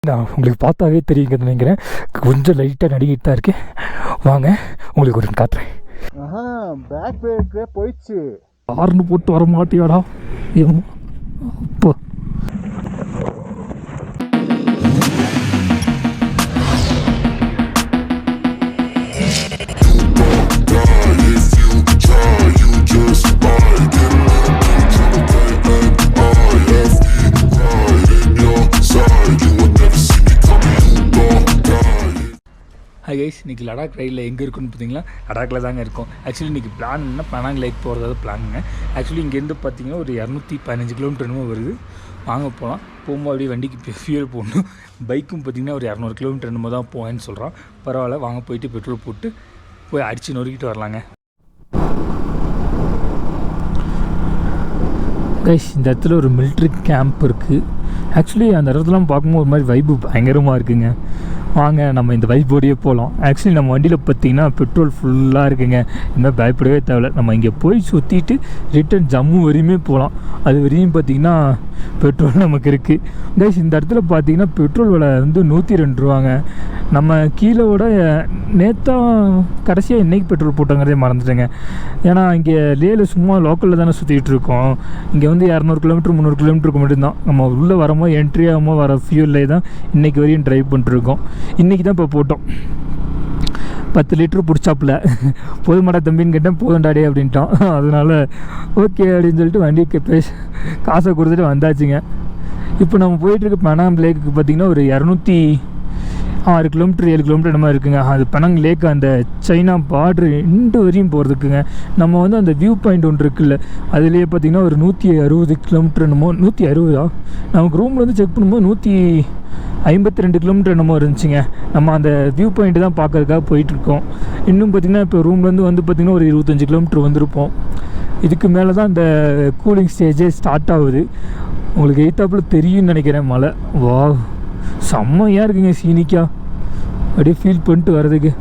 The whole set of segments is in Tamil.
நான் உங்களுக்கு பார்த்தாவே தெரியுங்கன்னு நினைக்கிறேன். கொஞ்சம் லைட்டாக நடிக்கிட்டு தான் இருக்கேன். வாங்க உங்களுக்கு ஒரு காட்டுறேன். பேக் பிரேக்கே போயிடுச்சு. ஆர்னு போட்டு வர மாட்டியாடா அப்போ. ஹாய் கைஸ், இன்றைக்கி லடாக் ரைடில் எங்கே இருக்குன்னு பார்த்தீங்கன்னா லடாக்கில் தாங்க இருக்கும். ஆக்சுவலி இன்றைக்கி பிளான் என்ன, பெனாங் லேக் போகிறதாவது பிளானுங்க. ஆக்சுவலி இங்கேருந்து பார்த்தீங்கன்னா ஒரு 215 கிலோமீட்டர் என்னமோ வருது. வாங்க போகலாம். போகும்போது அப்படியே வண்டிக்கு ஃபியூல் போடணும். பைக்கும் பார்த்திங்கன்னா ஒரு 200 கிலோமீட்டர் என்னமோ தான் போவேன்னு சொல்கிறான். பரவாயில்ல, வாங்க போயிட்டு பெட்ரோல் போட்டு போய் அடித்து நொறுக்கிட்டு வரலாங்க. கைஸ், இந்த இடத்துல ஒரு மிலிட்ரி கேம்ப் இருக்குது. ஆக்சுவலி அந்த இடத்துலாம் பார்க்கும்போது ஒரு மாதிரி வைப்பு பயங்கரமாக இருக்குங்க. வாங்க நம்ம இந்த வைப்போடையே போகலாம். ஆக்சுவலி நம்ம வண்டியில் பார்த்திங்கன்னா பெட்ரோல் ஃபுல்லாக இருக்குங்க. இன்னும் பயப்படவே தேவையில்ல. நம்ம இங்கே போய் சுற்றிட்டு ரிட்டன் ஜம்மு வரையுமே போகலாம். அது வரையும் பார்த்திங்கன்னா பெட்ரோல் நமக்கு இருக்குது. கைஸ், இந்த இடத்துல பார்த்திங்கன்னா பெட்ரோல் விலை வந்து 102 ரூபாங்க. நம்ம கீழோட நேற்றா கடைசியாக என்றைக்கு பெட்ரோல் போட்டோங்கிறதே மறந்துட்டேங்க. ஏன்னா இங்கே லேயில் சும்மா லோக்கலில் தானே சுற்றிக்கிட்டு இருக்கோம். இங்கே வந்து 200 கிலோமீட்டர் 300 கிலோமீட்டருக்கு மட்டும்தான். நம்ம உள்ளே வரும்போது என்ட்ரி ஆகாமல் வர ஃபியூல்லே தான் இன்றைக்கி வரையும் ட்ரைவ் பண்ணிட்டுருக்கோம். இன்றைக்கி தான் இப்போ போட்டோம். 10 லிட்டரு பிடிச்சாப்புல. போதுமாடா தம்பின்னு கேட்டேன். போதுண்டாடே அப்படின்ட்டான். அதனால் ஓகே அப்படின்னு சொல்லிட்டு வண்டிக்கு காசை கொடுத்துட்டு வந்தாச்சுங்க. இப்போ நம்ம போயிட்டுருக்க பெனாங் லேக்குக்கு பார்த்திங்கன்னா ஒரு 206 கிலோமீட்டர் 7 கிலோமீட்டர் என்னமா இருக்குங்க. அது பெனாங் லேக் அந்த சைனா பார்டர் இண்டு வரையும் போகிறதுக்குங்க. நம்ம வந்து அந்த வியூ பாயிண்ட் ஒன்று இருக்குல்ல, அதுலேயே பார்த்திங்கன்னா ஒரு 160 கிலோமீட்டர் என்னமோ. 160 நமக்கு ரூமில் வந்து செக் பண்ணும்போது 152 கிலோமீட்டர் என்னமோ இருந்துச்சுங்க. நம்ம அந்த வியூ பாயிண்ட்டு தான் பார்க்கறதுக்காக போயிட்டுருக்கோம். இன்னும் பார்த்திங்கன்னா இப்போ ரூம்லேருந்து வந்து பார்த்திங்கன்னா ஒரு 25 கிலோமீட்டர் வந்திருப்போம். இதுக்கு மேலே தான் அந்த கூலிங் ஸ்டேஜே ஸ்டார்ட் ஆகுது. உங்களுக்கு எய்த்தாப்பில் தெரியும்னு நினைக்கிறேன் மழை. வா, செம்மையாக இருக்குங்க. சீனிக்காக அப்படியே ஃபீல் பண்ணிட்டு வர்றதுக்கு.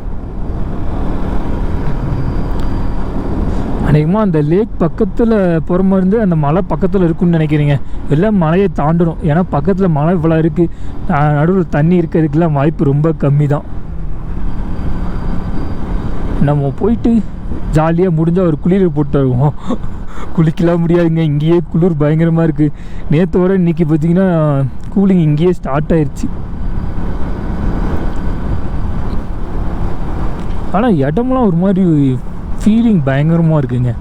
அநேகமாக அந்த லேக் பக்கத்தில் போகிற மாதிரி இருந்து அந்த மலை பக்கத்தில் இருக்குன்னு நினைக்கிறீங்க. எல்லாம் மலையை தாண்டணும். ஏன்னா பக்கத்தில் மலை இவ்வளோ இருக்குது. நடுவில் தண்ணி இருக்கிறதுக்கெல்லாம் வாய்ப்பு ரொம்ப கம்மி தான். நம்ம போயிட்டு ஜாலியாக முடிஞ்சால் ஒரு குளிர் போட்டு வருவோம். குளிக்கலாம் முடியாதுங்க, இங்கேயே குளிர் பயங்கரமாக இருக்குது. நேற்றோட இன்றைக்கி பார்த்திங்கன்னா கூலிங் இங்கேயே ஸ்டார்ட் ஆயிடுச்சு. ஆனால் இடம்லாம் ஒரு மாதிரி ஃபீலிங் பயங்கரமாக இருக்குங்க.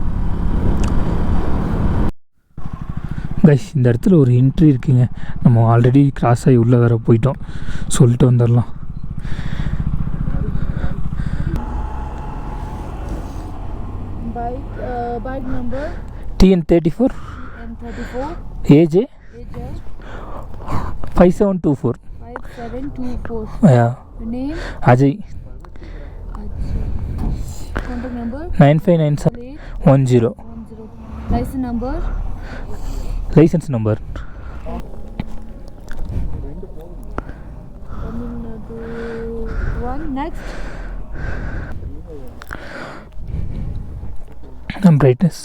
கைஸ், இந்த இடத்துல ஒரு என்ட்ரி இருக்குங்க. நம்ம ஆல்ரெடி கிராஸ் ஆகி உள்ளே வேற போயிட்டோம். சொல்லிட்டு வந்துடலாம். Bike number TN34 AJ 5724. Yeah. Name Ajay. Contact number 959710. License number one. Next. Brightness.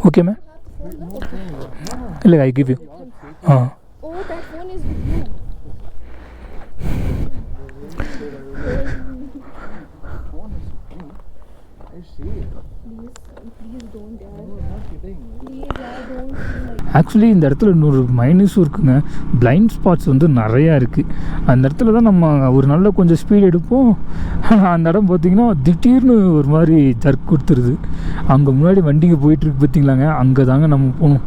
Okay, ma'am. I give you. Oh, that phone is with you. Please don't, don't. Actually இந்த இடத்துல இன்னொரு மைனஸும் இருக்குங்க. பிளைண்ட் ஸ்பாட்ஸ் வந்து நிறையா இருக்குது. அந்த இடத்துல தான் நம்ம ஒரு நல்ல கொஞ்சம் ஸ்பீட் எடுப்போம். அந்த இடம் பார்த்திங்கன்னா திடீர்னு ஒரு மாதிரி ஜர்க் கொடுத்துருது. அங்கே முன்னாடி வண்டிங்க போயிட்டுருக்கு பார்த்திங்களாங்க, அங்கே தாங்க நம்ம போகணும்.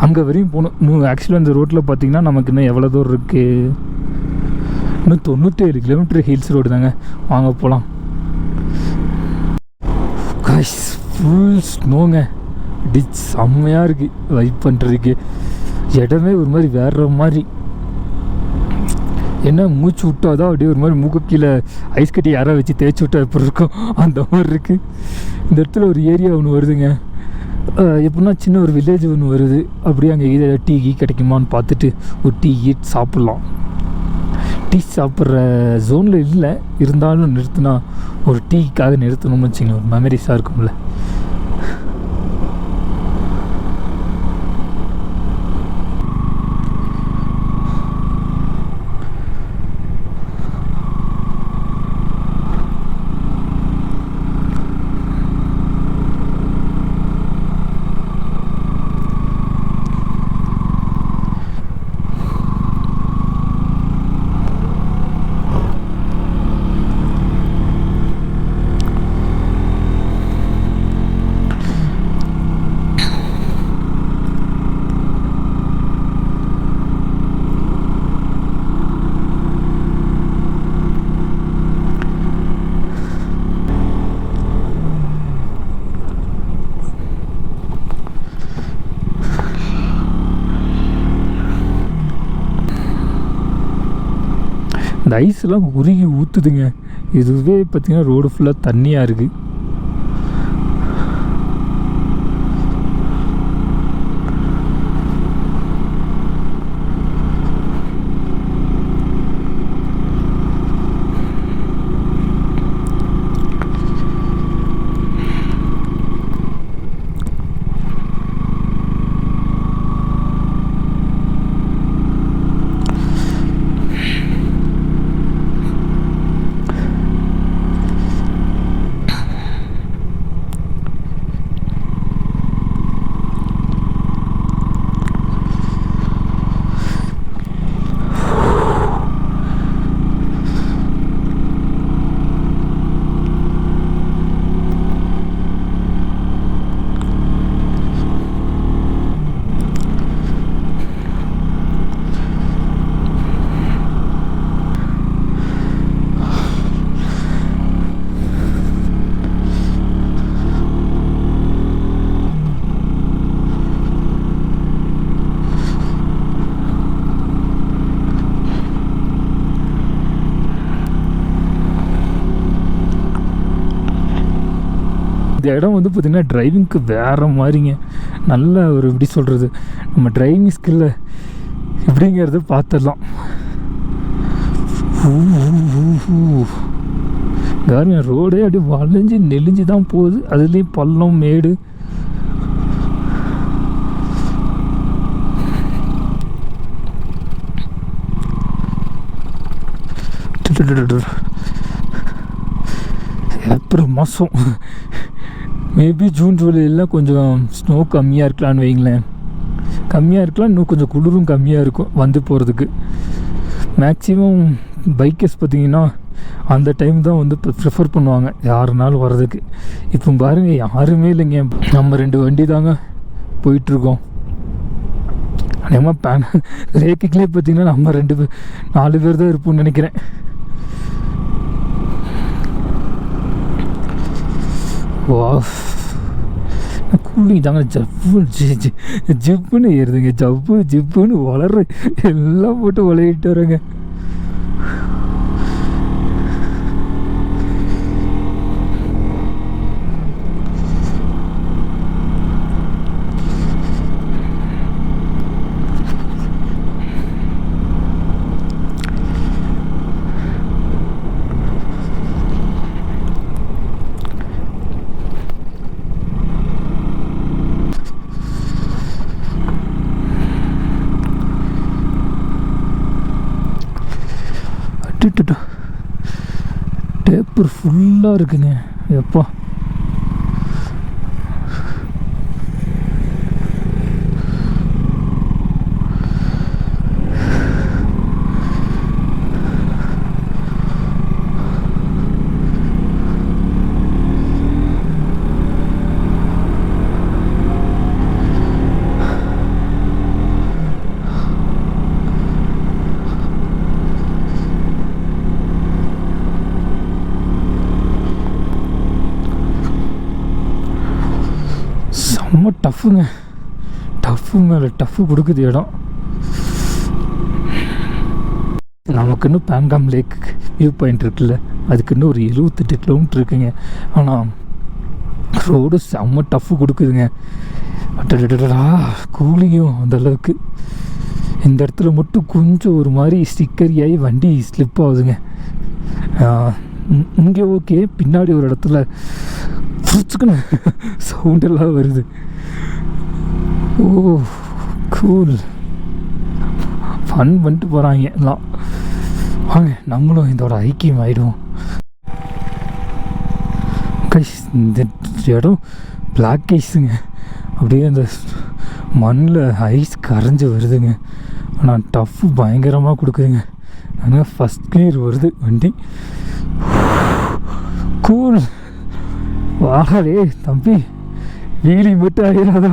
அங்கே வரையும் போகணும். இன்னும் ஆக்சுவலாக அந்த ரோட்டில் பார்த்திங்கன்னா நமக்கு இன்னும் எவ்வளோ தூரம் இருக்குது? இன்னும் 97 கிலோமீட்டர் ஹில்ஸ் ரோடு தாங்க. வாங்க போகலாம். Guys, full ஸ்னோங்க. டிச் செம்மையாக இருக்குது வைப் பண்ணுறதுக்கு. இடமே ஒரு மாதிரி வேற மாதிரி. என்ன மூச்சு விட்டா தான் அப்படியே ஒரு மாதிரி மூக்கு கீழே ஐஸ் கட்டி யாராவது வச்சு தேய்ச்சி விட்டா எப்படி இருக்கும் அந்த மாதிரி இருக்குது. இந்த இடத்துல ஒரு ஏரியா ஒன்று வருதுங்க. எப்படின்னா சின்ன ஒரு வில்லேஜ் ஒன்று வருது. அப்படியே அங்கே இதை டீ கிடைக்குமான்னு பார்த்துட்டு ஒரு டீ சாப்பிட்லாம். டீ சாப்பிட்ற ஜோனில் இல்லை, இருந்தாலும் நிறுத்தினா ஒரு டீக்காக நிறுத்தணும்னு வச்சுங்க, ஒரு மெமரிஸாக இருக்கும்ல. அந்த ஐஸ்லாம் உருகி ஊற்றுதுங்க. இதுவே பார்த்திங்கன்னா ரோடு ஃபுல்லாக தண்ணியாக இருக்குது. இந்த இடம் வந்து பார்த்திங்கன்னா டிரைவிங்க்கு வேறு மாதிரிங்க. நல்ல ஒரு எப்படி சொல்கிறது, நம்ம டிரைவிங் ஸ்கில்லை எப்படிங்கிறத பார்த்துடலாம். பாருங்க ரோடே அப்படியே வளைஞ்சி நெளிஞ்சு தான் போகுது. அதுலேயும் பள்ளம் மேடு. ஏப்ரல் மாதம் மேபி ஜூன் ஜூலைலாம் கொஞ்சம் ஸ்னோ கம்மியாக இருக்கலான்னு வைங்களேன். கம்மியாக இருக்கலாம், இன்னும் கொஞ்சம் குளிரும் கம்மியாக இருக்கும் வந்து போகிறதுக்கு. மேக்ஸிமம் பைக்கர்ஸ் பார்த்திங்கன்னா அந்த டைம் தான் வந்து ப்ரிஃபர் பண்ணுவாங்க யாருனாலும் வர்றதுக்கு. இப்போ பாருங்கள் யாருமே இல்லைங்க. நம்ம 2 வண்டி தாங்க போயிட்டுருக்கோம். அதேமாதிரி லேக்குலேயே பார்த்திங்கன்னா நம்ம 4 பேர் தான் இருப்போம்னு நினைக்கிறேன். வா கூலிங் தாங்க. ஜிப்புன்னு ஏறுதுங்க. ஜிப்புன்னு வளர்ற எல்லாம் போட்டு விளையிட்டு வரேங்க. டேப்பர் ஃபுல்லாக இருக்குங்க. எப்பா செம்ம டஃப்புங்க. டஃப்பு மேலே டஃப்பு கொடுக்குது இடம். நமக்கு இன்னும் பேங்காம் லேக் வியூ பாயிண்ட் இருக்குல்ல, அதுக்கு இன்னும் ஒரு 78 கிலோமீட்டர் இருக்குங்க. ஆனால் ரோடு செம்ம டஃப்பு கொடுக்குதுங்க. அட்டடா கூலிங்கும் அந்தளவுக்கு. இந்த இடத்துல மட்டும் கொஞ்சம் ஒரு மாதிரி ஸ்டிக்கரியாகி வண்டி ஸ்லிப் ஆகுதுங்க. இங்கே ஓகே, பின்னாடி ஒரு இடத்துல புரிச்சுக்கணு சவுண்டெல்லாம் வருது. ஓ கூல், ஃபன் பண்ணிட்டு போகிறாங்க எல்லாம். வாங்க நம்மளும் இதோட ஐக்கியம் ஆகிடுவோம். இந்த இடம் பிளாக் ஐஸுங்க. அப்படியே அந்த மண்ணில் ஐஸ் கரைஞ்சி வருதுங்க. ஆனால் டஃப்பு பயங்கரமாக கொடுக்குதுங்க. ஆனால் ஃபஸ்ட் கியர் வருது வண்டி. கூல். வாடே தம்பி, வீலி மட்டும் ஆகிடாதா.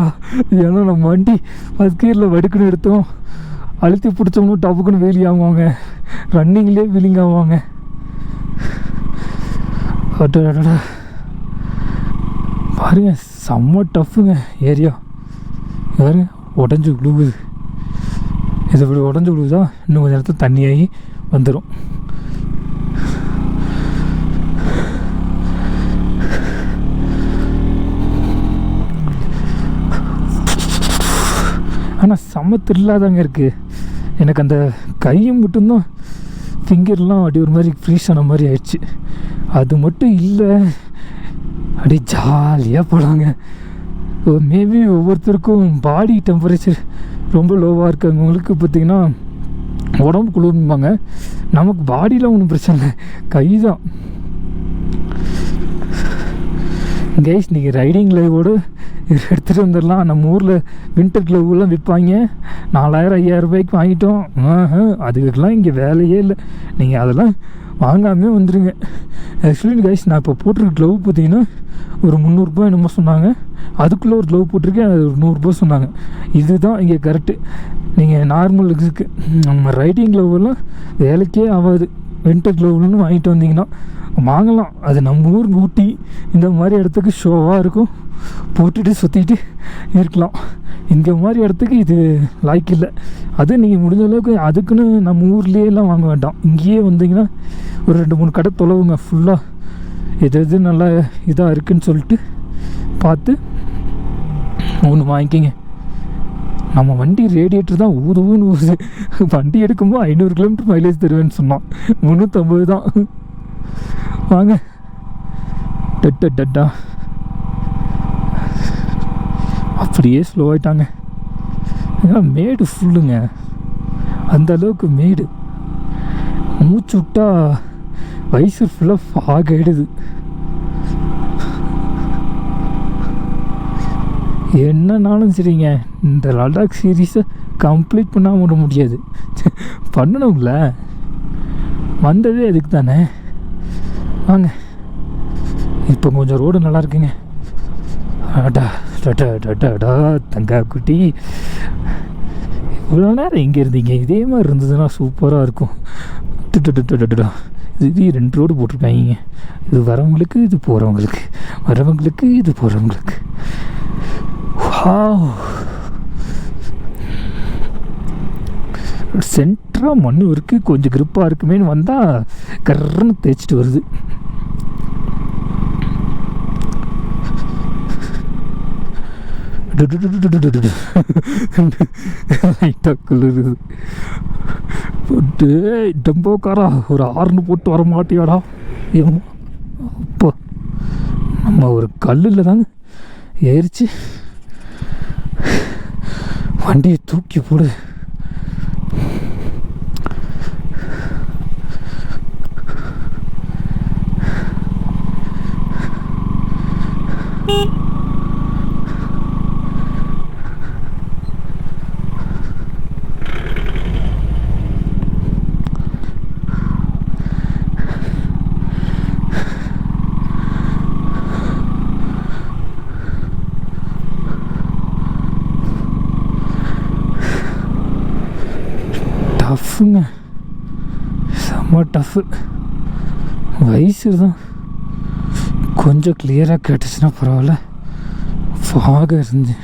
ஏன்னா நம்ம வண்டி ஃபஸ்ட் கியரில் வடுக்குன்னு எடுத்தோம், அழுத்தி பிடிச்சோம்னா டப்புக்குன்னு வீலி ஆகுவாங்க, ரன்னிங்லேயே வீலிங் ஆகுவாங்க. அடடா பாருங்க, செம்ம டஃப்புங்க ஏரியா. பாருங்க உடஞ்சி விழுகுது. இது இப்படி உடஞ்சி விழுகுதா இன்னும் கொஞ்சம் நேரத்தில் தண்ணியாகி வந்துடும். ஆனால் செம்ம த்ரில்லாதாங்க இருக்குது. எனக்கு அந்த கையும் மட்டும்தான் ஃபிங்கர்லாம் அப்படி ஒரு மாதிரி ஃப்ரீஸ் ஆன மாதிரி ஆயிடுச்சு. அது மட்டும் இல்லை, அப்படியே ஜாலியாக போகலாங்க. மேபி ஒவ்வொருத்தருக்கும் பாடி டெம்பரேச்சர் ரொம்ப லோவாக இருக்கவங்களுக்கு பார்த்திங்கன்னா உடம்பு குளிர்பாங்க. நமக்கு பாடியில் ஒன்றும் பிரச்சனை இல்லை, கை தான். கைஸ் நீங்கள் ரைடிங் லைவோடு எடுத்துகிட்டு வந்துடலாம். நம்ம ஊரில் வின்டர் க்ளவுலாம் விற்பாங்க, 4000-5000 ரூபாய்க்கு வாங்கிட்டோம். அதுக்கெல்லாம் இங்கே வேலையே இல்லை. நீங்கள் அதெல்லாம் வாங்காமே வந்துடுங்க. ஆக்சுவலி கைஸ் நான் இப்போ போட்டிருக்க க்ளவ் பார்த்தீங்கன்னா ஒரு 300 ரூபாய் என்னமோ சொன்னாங்க. அதுக்குள்ளே ஒரு க்ளவ் போட்டிருக்கேன், அது ஒரு 100 ரூபாய் சொன்னாங்க. இதுதான் இங்கே கரெக்டு. நீங்கள் நார்மல் இதுக்கு நம்ம ரைடிங் க்ளவ்வெல்லாம் வேலைக்கே ஆகாது. வின்டர் க்ளவ்னு வாங்கிட்டு வந்தீங்கன்னா வாங்கலாம். அது நம்ம ஊர் ஊட்டி இந்த மாதிரி இடத்துக்கு ஷோவாக இருக்கும், போட்டுட்டு சுற்றிட்டு இருக்கலாம். இந்த மாதிரி இடத்துக்கு இது லாய்க்கு இல்லை. அது நீங்கள் முடிஞ்ச அளவுக்கு அதுக்குன்னு நம்ம ஊர்லேயெல்லாம் வாங்க வேண்டாம். இங்கேயே வந்தீங்கன்னா ஒரு 2-3 கடை தொலைவுங்க. ஃபுல்லாக எது நல்லா இதாக இருக்குதுன்னு சொல்லிட்டு பார்த்து ஒன்று வாங்கிக்கிங்க. நம்ம வண்டி ரேடியேட்டர் தான் ஊதுன்னு ஊது. வண்டி எடுக்கும்போது 500 கிலோமீட்டர் மைலேஜ் தருவேன்னு சொன்னான், 350 தான். வாங்க டட்டா அப்படியே ஸ்லோ ஆகிட்டாங்க. ஏன்னா மேடு ஃபுல்லுங்க, அந்த அளவுக்கு மேடு. மூச்சு விட்டா வயசு ஃபுல்லாக ஃபாக் ஆகிடுது. என்னன்னாலும் சரிங்க, இந்த லடாக் சீரீஸை கம்ப்ளீட் பண்ணாமல் விட முடியாது. பண்ணணும்ல, வந்ததே அதுக்கு தானே. வாங்க, இப்போ கொஞ்சம் ரோடு நல்லா இருக்குங்க. அடா டடா டடா தங்கா குட்டி, இவ்வளோ நேரம் எங்கே இருந்தீங்க? இதே மாதிரி இருந்ததுன்னா சூப்பராக இருக்கும். டடா இது 2 ரோடு போட்டிருக்காங்க. இது வரவங்களுக்கு, இது போகிறவங்களுக்கு, வரவங்களுக்கு, இது போகிறவங்களுக்கு. சென்டராக மண் இருக்குது, கொஞ்சம் கிரிப்பாக இருக்குமேனு வந்தால் கர்றன்னு தேய்ச்சிட்டு வருது. லைட்டாக குளிருது. போட்டு டம்போக்காரா ஒரு 6 போட்டு வர மாட்டியாடா? ஏமா அப்போ நம்ம ஒரு கல்லில் தாங்க ஏறிச்சு வண்டியை தூக்கி போடு. டஃப்புங்க, செம்ம டஃப்பு. வயசு தான் கொஞ்சம் கிளியராக கேட்டுச்சுன்னா பரவாயில்ல, ஃபாக இருந்து.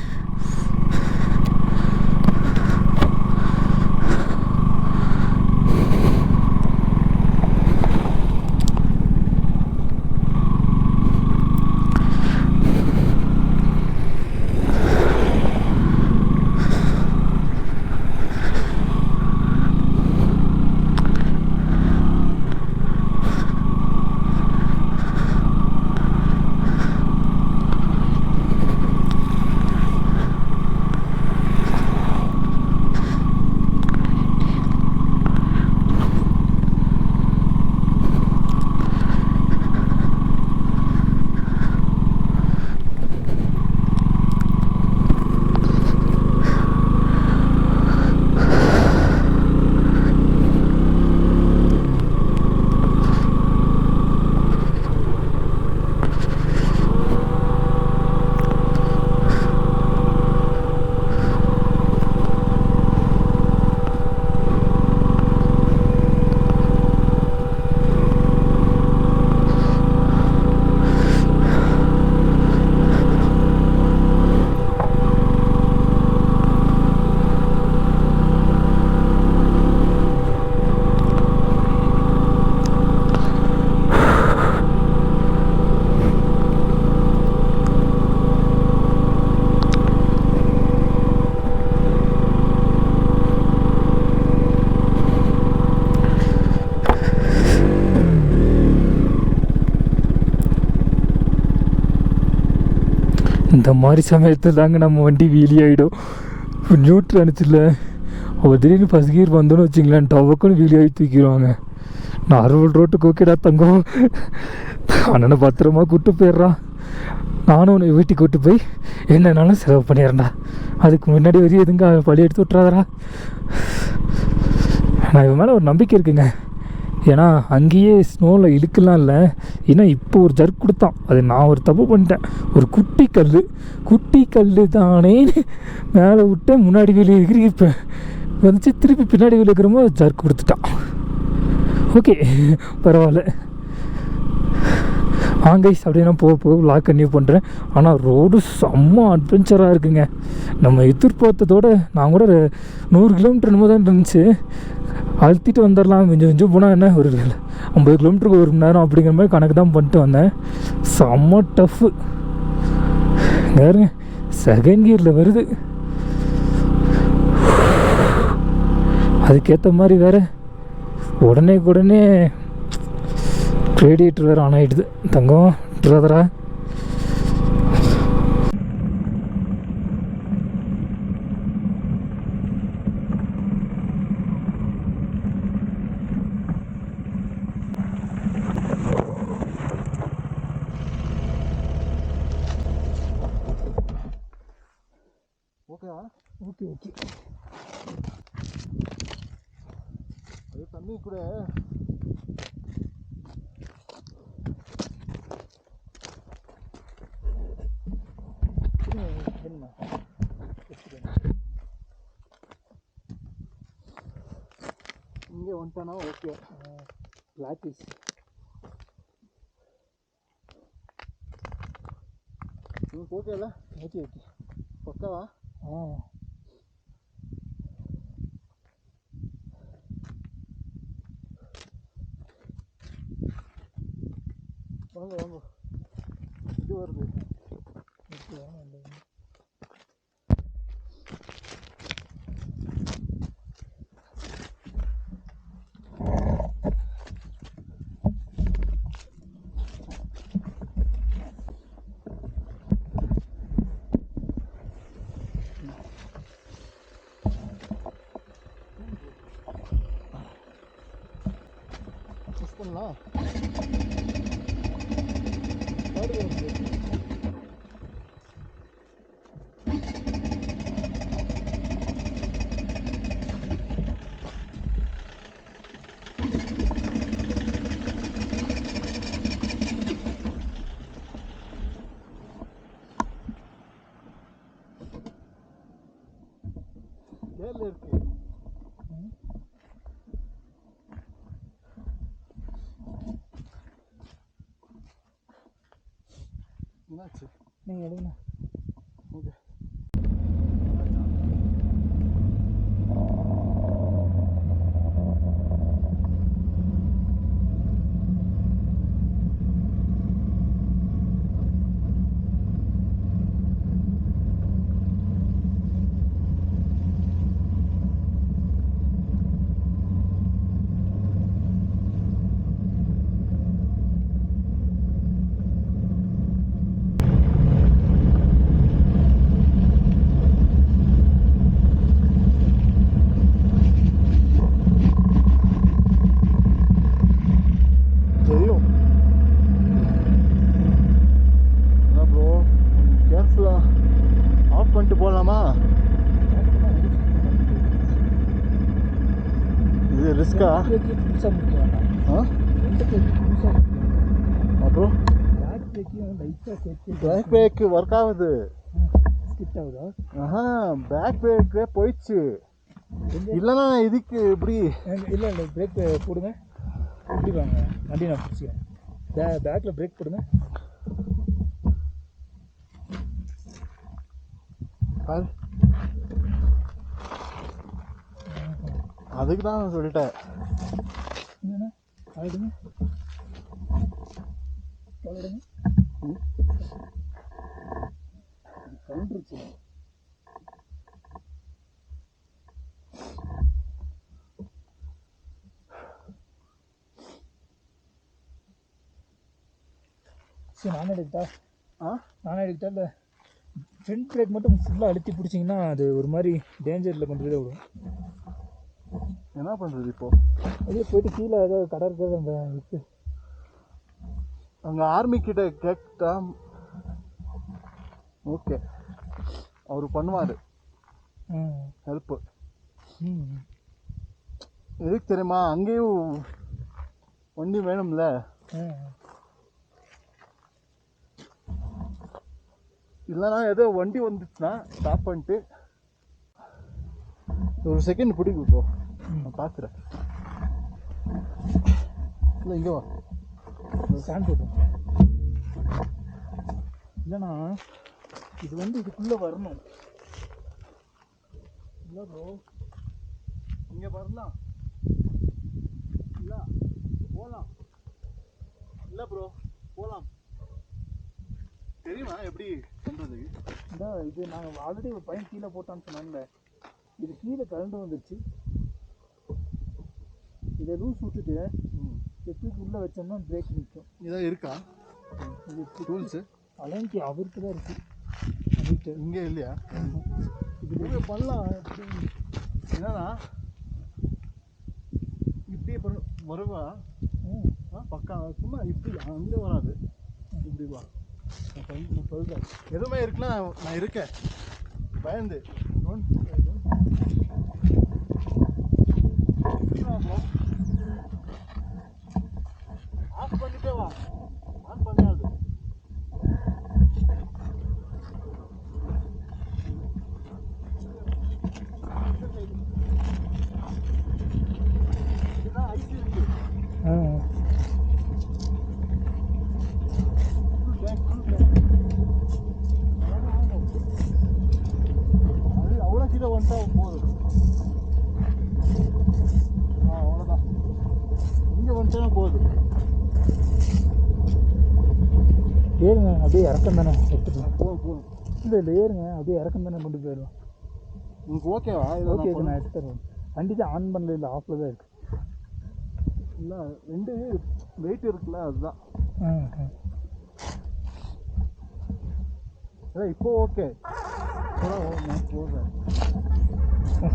அந்த மாதிரி சமயத்தில் தாங்க நம்ம வண்டி வீலி ஆகிடும். நியூட்ரு அனுப்பிச்சில்ல அவள் திடீர்னு ஃபஸ்ட் கியர் வந்தோன்னு வச்சிங்களேன், டவக்குன்னு வீலி ஆகி தூக்கிடுவாங்க. நார்மல் ரோட்டுக்கு ஓகேடா தங்கம், அண்ணனை பத்திரமா கூப்பிட்டு போயிடுறான், நானும் உன்னை வீட்டுக்கு கூப்பிட்டு போய் என்னன்னாலும் செலவு பண்ணிடுறேன்டா, அதுக்கு முன்னாடி வரையும் எதுங்க பழி எடுத்து விட்றாதரா. நான் இவன் மேலே ஒரு நம்பிக்கை இருக்குங்க. ஏன்னா அங்கேயே ஸ்னோவில் இழுக்கலாம் இல்லை, ஏன்னா இப்போ ஒரு ஜர்க் கொடுத்தான், அது நான் ஒரு தப்பு பண்ணிட்டேன். ஒரு குட்டி கல் தானே மேலே விட்டு முன்னாடி வீடு எகிரிப்பேன் வந்துச்சு, திருப்பி பின்னாடி வீடு இருக்கிறமோ ஜர்க் கொடுத்துட்டான். ஓகே பரவாயில்ல. கைஸ் அப்படியே நான் போக வ்ளாக் கன்டினியூ பண்ணுறேன். ஆனால் ரோடு செம்ம அட்வென்ச்சராக இருக்குங்க. நம்ம எதிர்பார்த்ததோட நான் கூட 100 கிலோமீட்டர் என்னமோ தான் இருந்துச்சு, அழுத்திட்டு வந்துடலாம் கொஞ்சம் போனால் என்ன ஒரு 50 கிலோமீட்டருக்கு 1 மணி நேரம் அப்படிங்கிற மாதிரி கணக்கு தான் பண்ணிட்டு வந்தேன். செம்ம டஃப்பு வேறுங்க, செகண்ட் கியரில் வருது. அதுக்கேற்ற மாதிரி வேறு உடனே ரேடியேட்டர் வேறு ஆன் ஆகிடுது. தங்கம் ட்ராதரா ஓகேவா? ஓகே அது தண்ணி கூட இங்கே வந்துட்டானா ஓகே. பிளாக் இஸ் ஓகேல? ஓகே பக்காவா? வாங்க இது வருது. புஷ் பண்ணலாம். வேலை இருக்கு. என்னாச்சு? நீங்கள் எடுங்கண்ணா. ஓகே. தெரியும். என்ன ப்ரோ, கேர்ஃபுல்லாக ஆஃப் பண்ணிட்டு போகலாமா? இது ரிஸ்கா? புதுசாக முடியும். அப்புறம் பேக் பிரேக்கையும் லைட்டாக சேர்த்து பேக் பிரேக் ஒர்க் ஆகுது. ஸ்கிட் ஆகுதா? பேக் பிரேக்கே போயிடுச்சு. இல்லைன்னா இதுக்கு இப்படி இல்லை பிரேக் போடுங்க, இப்படி வாங்க வண்டி நான் பிடிச்சிக்கிறேன். பேக்கில் பிரேக் போடுங்க. அதுக்கு தான் சொல்லிட்டேன். என்னண்ணா ஆகிடுங்க கவுண்ட்ருச்சு. சரி நானே எடுக்கிட்டா? நானே எடுக்கிட்டா இல்லை ஃப்ரண்ட் பிரேக் மட்டும் ஃபுல்லாக அழுத்தி பிடிச்சிங்கன்னா அது ஒரு மாதிரி டேஞ்சரில் கொண்டு போய் தான் விடும். என்ன பண்ணுறது இப்போ? அதே போயிட்டு கீழே ஏதாவது கடை இருக்கிறது அந்த இது அங்கே ஆர்மி கிட்ட கேட்டா ஓகே, அவர் பண்ணுவார் ஹெல்ப்பு. எதுக்கு தெரியுமா, அங்கேயும் வண்டி வேணும்ல. இல்லைனா ஏதோ வண்டி வந்துச்சுன்னா ஸ்டாப் பண்ணிட்டு ஒரு செகண்ட் பிடிக்கும் ப்ரோ, நான் பார்க்குறேன். இல்லை இங்கே வா, ஸ்டாண்ட் போட்டோம். இல்லைண்ணா இது வந்து இதுக்குள்ளே வரணும். இல்லை ப்ரோ, இங்கே வரலாம். இல்லை போகலாம். இல்லை ப்ரோ போகலாம். தெரியுமா எப்படி பண்ணுறது? இந்த இது நாங்கள் ஆல்ரெடி ஒரு பையன் கீழே போட்டான்னு சொன்னாங்க. இது கீழே கரண்டு வந்துருச்சு. இதை லூஸ் விட்டுட்டு தூக்கி உள்ளே வச்சோம்னா பிரேக் நிற்கும். இதான் இருக்கா இது டூல்ஸு? அலைன்க்கு அவருக்கு தான் இருக்குது. அதுக்கு இங்கே இல்லையா? இது பண்ணலாம். என்னன்னா இப்படி வருவா பக்கா, சும்மா இப்படி அங்கே வராது, இப்படி வா. நான் சொல்கிறேன், எதுவுமே இருக்குன்னா நான் இருக்கேன். பயந்து ஆஃப் பண்ணிட்டே வா, ஆன் பண்ணாது. இதுதான் ஐஸ் இருக்கு. அவ்வளோ கீழே வந்துட்டா போதும். அவ்வளோதான், இங்கே வந்துட்டா போதும். ஏறுங்க, அப்படியே இறக்கம் தானே எடுத்துக்கலாம். போதும். இல்லை இல்லை ஏறுங்க, அப்படியே இறக்கம் தானே கொண்டு போயிடுவோம். உங்களுக்கு ஓகேவா? ஓகே, இது நான் எடுத்து தருவேன். வண்டி தான் ஆன் பண்ணல, இல்லை ஆஃபில் தான் இருக்குது. இல்லை, ரெண்டு வெயிட் இருக்குல்ல, அதுதான். இப்போ ஓகே. நான் போடுறேன்.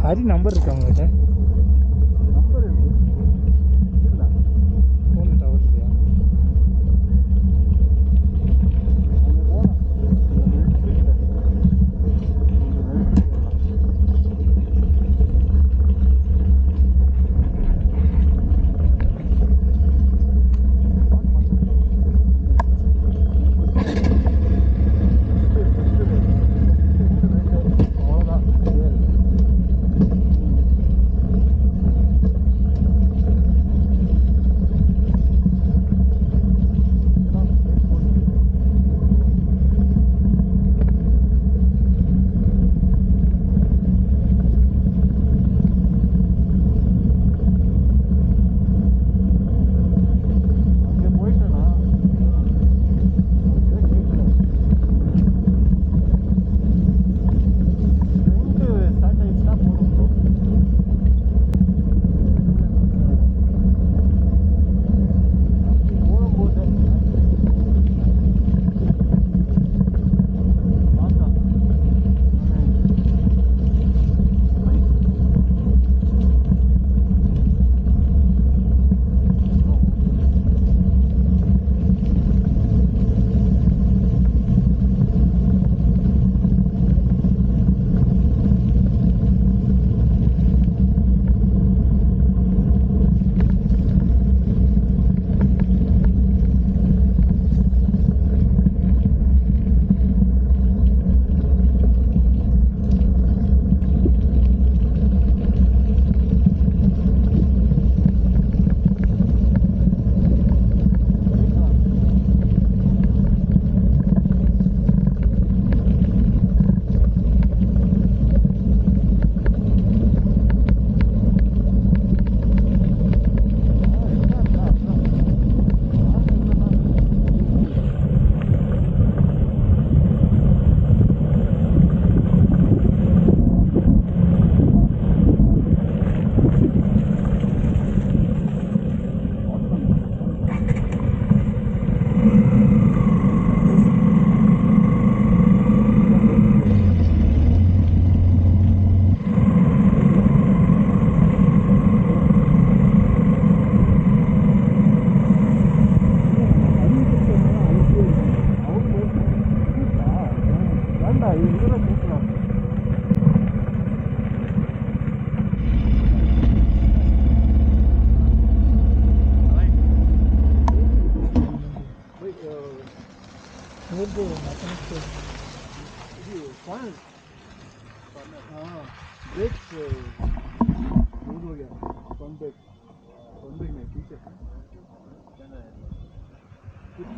ஹரி நம்பர் இருக்கு அவங்ககிட்ட? நம்பர் இருக்கு. இல்லை, ஃபோன் டவர் இல்லையா? அங்கே போகலாம். அவ்வளோதான்.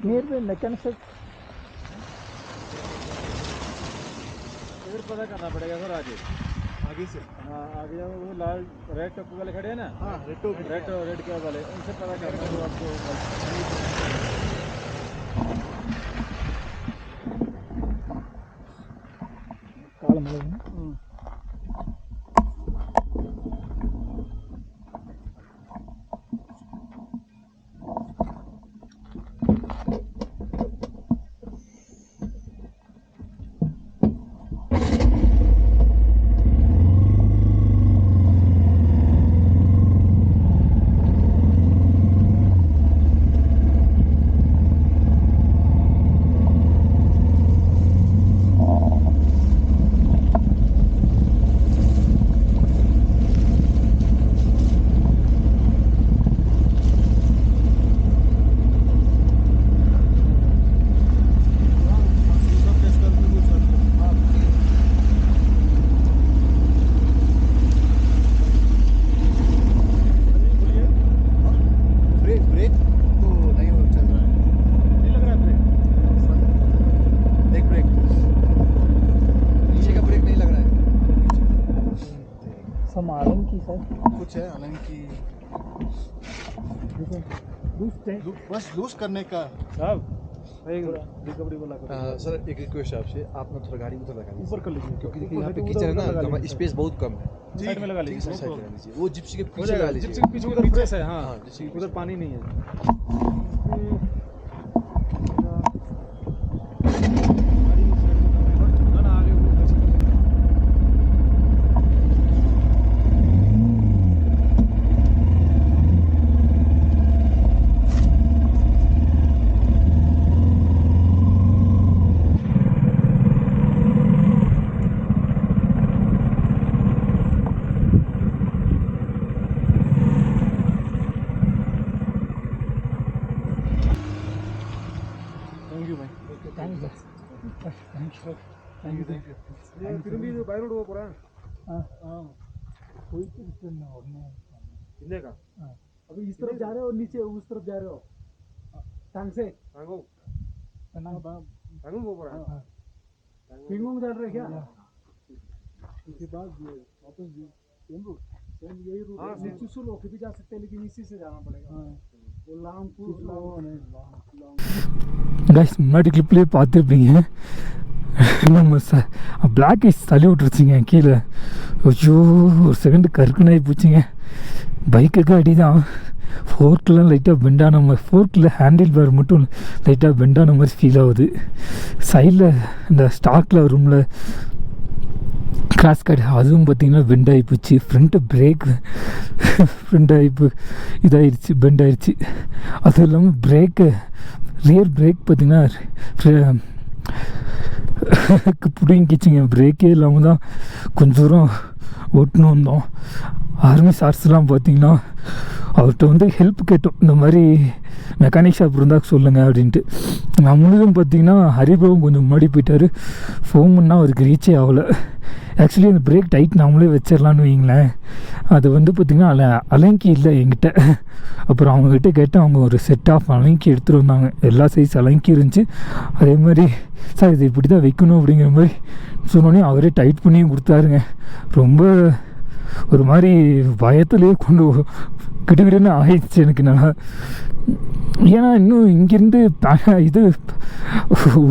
नियर बाय मैकेनिक शॉप इधर पता करना पड़ेगा सर आगे से हाँ आगे वो लाल रेड टोपी वाले खड़े हैं ना हाँ रेड कैप वाले उनसे पता करना है वो आपको काला मले ब्रेक तो नहीं हो चल रहा है नहीं लग रहा है ब्रेक देख ब्रेक नीचे का ब्रेक नहीं लग रहा है समारन की सर कुछ है हालांकि बस लूज करने का साहब रिकवरी वाला सर एक रिक्वेस्ट है आपसे आप ना थोड़ा गाड़ी में थोड़ा लगा लीजिए ऊपर कर लीजिए क्योंकि देखिए यहाँ पे कीचड़ है ना तो हमारा स्पेस बहुत कम है साइड में लगा ठीक है लीजिए सर साइड लगा लीजिए वो जिप्सी के हो पीछे जाएगा लगा लीजिए जिप्सी के पीछे उधर पीछे है हाँ हाँ जिप्सी के उधर पानी नहीं है ना ना आगे वो पीछे थैंक यू भाई திரும்பி இது பை ரோடு போகிறேன் போயிட்டு இருக்கேன் உடனே कितने का अभी इस तरफ जा रहे हो नीचे उस तरफ जा रहे हो टांग से टांगो टांगो को रहा है पिंगोंग जा रहे क्या उसके बाद ये वापस सेम रूट सेम यही रूट हाँ, नीचे से होके भी जा सकते हैं लेकिन इसी से जाना पड़ेगा वो लामपुर கைஸ் முன்னாடி கிளிப்லேயே பார்த்துருப்பீங்க நம்ம பிளாக் ஐஸ் தள்ளி விட்டுருச்சிங்க கீழே ஐயோ ஒரு செகண்டு கருக்குனாகி போச்சுங்க பைக்குக்கு அடி தான் ஃபோர்க்கெலாம் லைட்டாக பெண்டான மாதிரி ஃபோர்க்கில் ஹேண்டில் பார் மட்டும் லைட்டாக பெண்டான மாதிரி ஃபீல் ஆகுது சைடில் இந்த ஸ்டாக்கில் ரூமில் கிராஸ் கார்டு அதுவும் பார்த்திங்கன்னா பெண்ட் ஆகி போச்சு ஃப்ரண்ட்டு பிரேக்கு ஃப்ரண்ட் ஆகி இதாகிடுச்சு பெண்ட் ஆகிடுச்சு அதுவும் இல்லாமல் பிரேக்கு ரியர் பிரேக் பார்த்திங்கன்னா பிடிங்கிச்சிங்க பிரேக்கே இல்லாமல் தான் கொஞ்சம் தூரம் ஓட்டணும் வந்தோம் ஆர்மி சார்ஸ்லாம் பார்த்திங்கன்னா அவர்கிட்ட வந்து ஹெல்ப் கேட்டோம் இந்த மாதிரி மெக்கானிக் ஷாப் இருந்தால் சொல்லுங்கள் அப்படின்ட்டு நம்மளும் பார்த்திங்கன்னா ஹரிபாவும் கொஞ்சம் முன்னாடி போயிட்டார் ஃபோன் பண்ணால் அவருக்கு ரீச்சே ஆகலை ஆக்சுவலி அந்த பிரேக் டைட் நாமளே வச்சிடலான்னு வைங்களேன் அது வந்து பார்த்திங்கன்னா அலங்கி இல்லை என்கிட்ட அப்புறம் அவங்கக்கிட்ட கேட்டால் அவங்க ஒரு செட் ஆஃப் அலங்கி எடுத்துகிட்டு வந்தாங்க எல்லா சைஸ் அலங்கி இருந்துச்சு அதே மாதிரி சார் இது இப்படி தான் வைக்கணும் அப்படிங்கிற மாதிரி சொன்னோன்னே அவரே டைட் பண்ணியும் கொடுத்தாருங்க ரொம்ப ஒரு மாதிரி பயத்துலேயே கொண்டு கிடுகிடுன்னு ஆயிடுச்சு எனக்கு நல்லா ஏன்னா இன்னும் இங்கேருந்து இது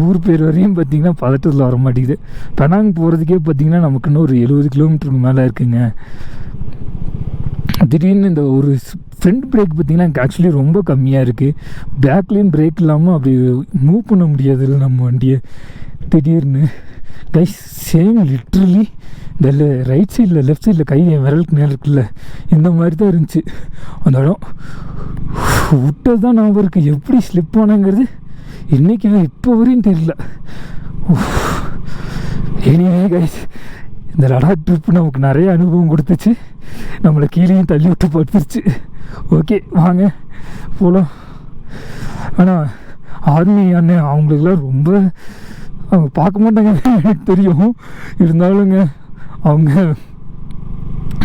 ஊர் பேர் வரையும் பார்த்திங்கன்னா பதட்டத்தில் வர மாட்டேங்குது பெனாங் போகிறதுக்கே பார்த்திங்கன்னா நமக்கு இன்னும் ஒரு 70 கிலோமீட்டருக்கு மேலே இருக்குங்க திடீர்னு இந்த ஒரு ஃப்ரண்ட் பிரேக் பார்த்திங்கன்னா எனக்கு ஆக்சுவலி ரொம்ப கம்மியாக இருக்குது பேக்லேயும் பிரேக் இல்லாமல் அப்படி மூவ் பண்ண முடியாதுல்ல நம்ம வண்டியை திடீர்னு கைஸ் சேம் லிட்ரலி இந்த ரைட் சைடில் லெஃப்ட் சைடில் கை என் விரலுக்கு நேரம் இருக்குல்ல இந்த மாதிரி தான் இருந்துச்சு அந்த இடம் விட்டது தான் நான் அவருக்கு எப்படி ஸ்லிப் ஆனாங்கிறது இன்றைக்கி இப்போ வரையும் தெரியல எனிவே கைஸ் இந்த லடாக் ட்ரிப் நமக்கு நிறைய அனுபவம் கொடுத்துச்சு நம்மளை கீழேயும் தள்ளி விட்டு படுத்துருச்சு ஓகே வாங்க போகலாம் ஆனால் ஆர்மி அண்ணன் அவங்களுக்குலாம் ரொம்ப அவங்க பார்க்க மாட்டாங்க எனக்கு தெரியும் இருந்தாலுங்க அவங்க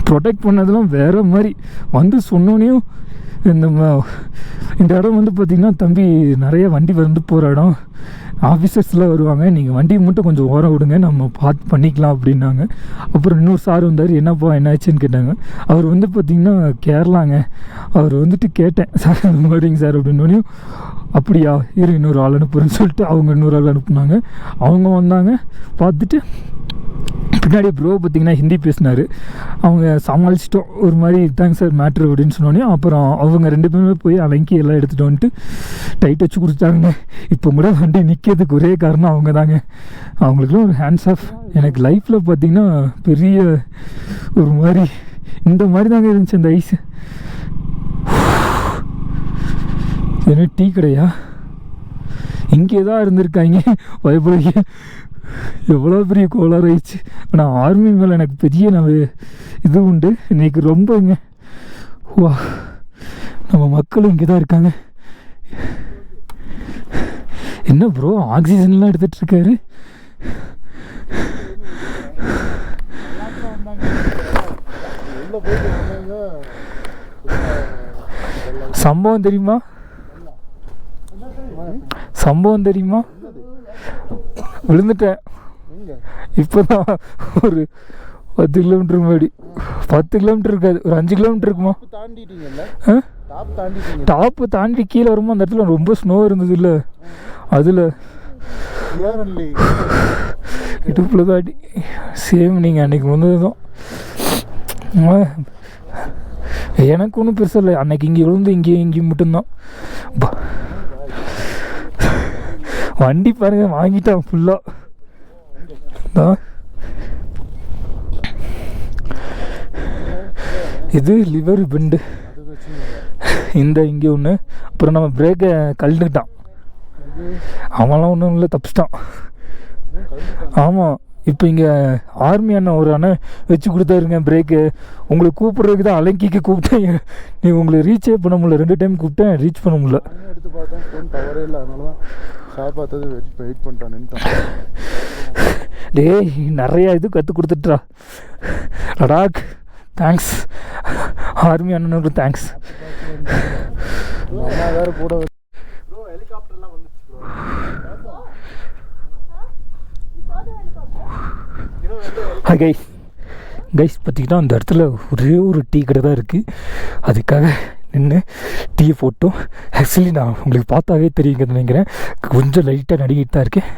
ப்ரொடெக்ட் பண்ணதெல்லாம் வேறு மாதிரி வந்து சொன்னோன்னையும் இந்த இடம் வந்து பார்த்திங்கன்னா தம்பி நிறைய வண்டி வந்து போகிற இடம், ஆஃபீஸர்ஸ்லாம் வருவாங்க, நீங்கள் வண்டியை மட்டும் கொஞ்சம் ஓரம் விடுங்க, நம்ம பார்த்து பண்ணிக்கலாம் அப்படின்னாங்க. அப்புறம் இன்னொரு சார் வந்தார், என்னப்பா என்னாச்சுன்னு கேட்டாங்க. அவர் வந்து பார்த்திங்கன்னா கேரளாங்க. அவர் வந்துட்டு கேட்டேன், சார் அந்த மாதிரிங்க சார் அப்படின்னோடனையும், அப்படியா இரு இன்னொரு ஆள் அனுப்புகிறேன்னு சொல்லிட்டு அவங்க இன்னொரு ஆள் அனுப்புனாங்க. அவங்க வந்தாங்க, பார்த்துட்டு பின்னாடி ப்ரோ பார்த்திங்கன்னா ஹிந்தி பேசினார். அவங்க சமாளிச்சிட்டோம் ஒரு மாதிரி, தேங்க்ஸ் சார் மேட்ரு அப்படின்னு சொன்னோன்னே. அப்புறம் அவங்க 2 பேருமே போய் அலங்கி எல்லாம் எடுத்துகிட்டு வந்துட்டு டைட் வச்சு கொடுத்தாங்க. இப்போ கூட வண்டி நிற்கிறதுக்கு ஒரே காரணம் அவங்க தாங்க. அவங்களுக்குலாம் ஒரு ஹேண்ட்ஸ் ஆஃப். எனக்கு லைஃப்பில் பார்த்திங்கன்னா பெரிய ஒரு மாதிரி இந்த மாதிரி தாங்க இருந்துச்சு அந்த ஐஸ். என்ன டீ கடையா? இங்கே தான் இருந்திருக்காங்க பயப்படாதீங்க. எவ்வளோ பெரிய கோளாறு ஆயிடுச்சு. ஆனால் ஆர்மி மேலே எனக்கு பெரிய இது உண்டு இன்றைக்கி ரொம்பங்க. வா, நம்ம மக்களும் இங்கே தான் இருக்காங்க. என்ன ப்ரோ ஆக்சிஜன்லாம் எடுத்துகிட்ருக்காரு? சம்பவம் தெரியுமா? சம்பவம் தெரியுமா? விழுந்துட்டேன். இப்போ தான் ஒரு 10 கிலோமீட்டர் முன்னாடி. 10 கிலோமீட்டர் இருக்காது, ஒரு 5 கிலோமீட்டர் இருக்குமா. டாப்பு தாண்டி கீழே வரும்போது அந்த இடத்துல ரொம்ப ஸ்னோ இருந்தது இல்லை, அதில் இடுப்பில் தாண்டி சேம் நீங்கள் அன்றைக்கி வந்தது தான். எனக்கு ஒன்றும் பெருசாக இல்லை, அன்றைக்கி இங்கே விழுந்து இங்கேயும் மட்டும்தான். வண்டி பாருங்க வாங்கிட்டான் ஃபுல்லாக. இது லிவர் பெண்டு, இந்த இங்கே ஒன்று. அப்புறம் நம்ம பிரேக்கை கழண்டுக்கிட்டான். அவன்லாம் ஒன்றும் இல்லை, தப்பிச்சிட்டான். ஆமாம், இப்போ இங்கே ஆர்மி அண்ணன் ஒரு அண்ணன் வச்சு கொடுத்தாருங்க பிரேக்கு. உங்களுக்கு கூப்பிட்றதுக்கு தான் அலங்கிக்கு கூப்பிட்டேன். நீ உங்களுக்கு ரீச்சே பண்ண முடியல, 2 டைம் கூப்பிட்டேன், ரீச் பண்ண முடியல. எடுத்து பார்த்தேன், ஃபோன் டவரே இல்லை, அதனால தான் சார் பார்த்தது வெயிட் பண்ணிட்டான். டேய் நிறையா இது கற்றுக் கொடுத்துட்றா லடாக். தேங்க்ஸ் ஆர்மி அண்ணனுக்கு, தேங்க்ஸ். வேறு கூட கைஸ் பார்த்திங்கன்னா அந்த இடத்துல ஒரே ஒரு டீ கடை தான் இருக்குது. அதுக்காக நின்று டீயை போட்டோம். ஆக்சுவலி நான் உங்களுக்கு பார்த்தாவே தெரியுங்கிறது நினைக்கிறேன், கொஞ்சம் லைட்டாக நடிக்கிட்டு தான் இருக்கேன்.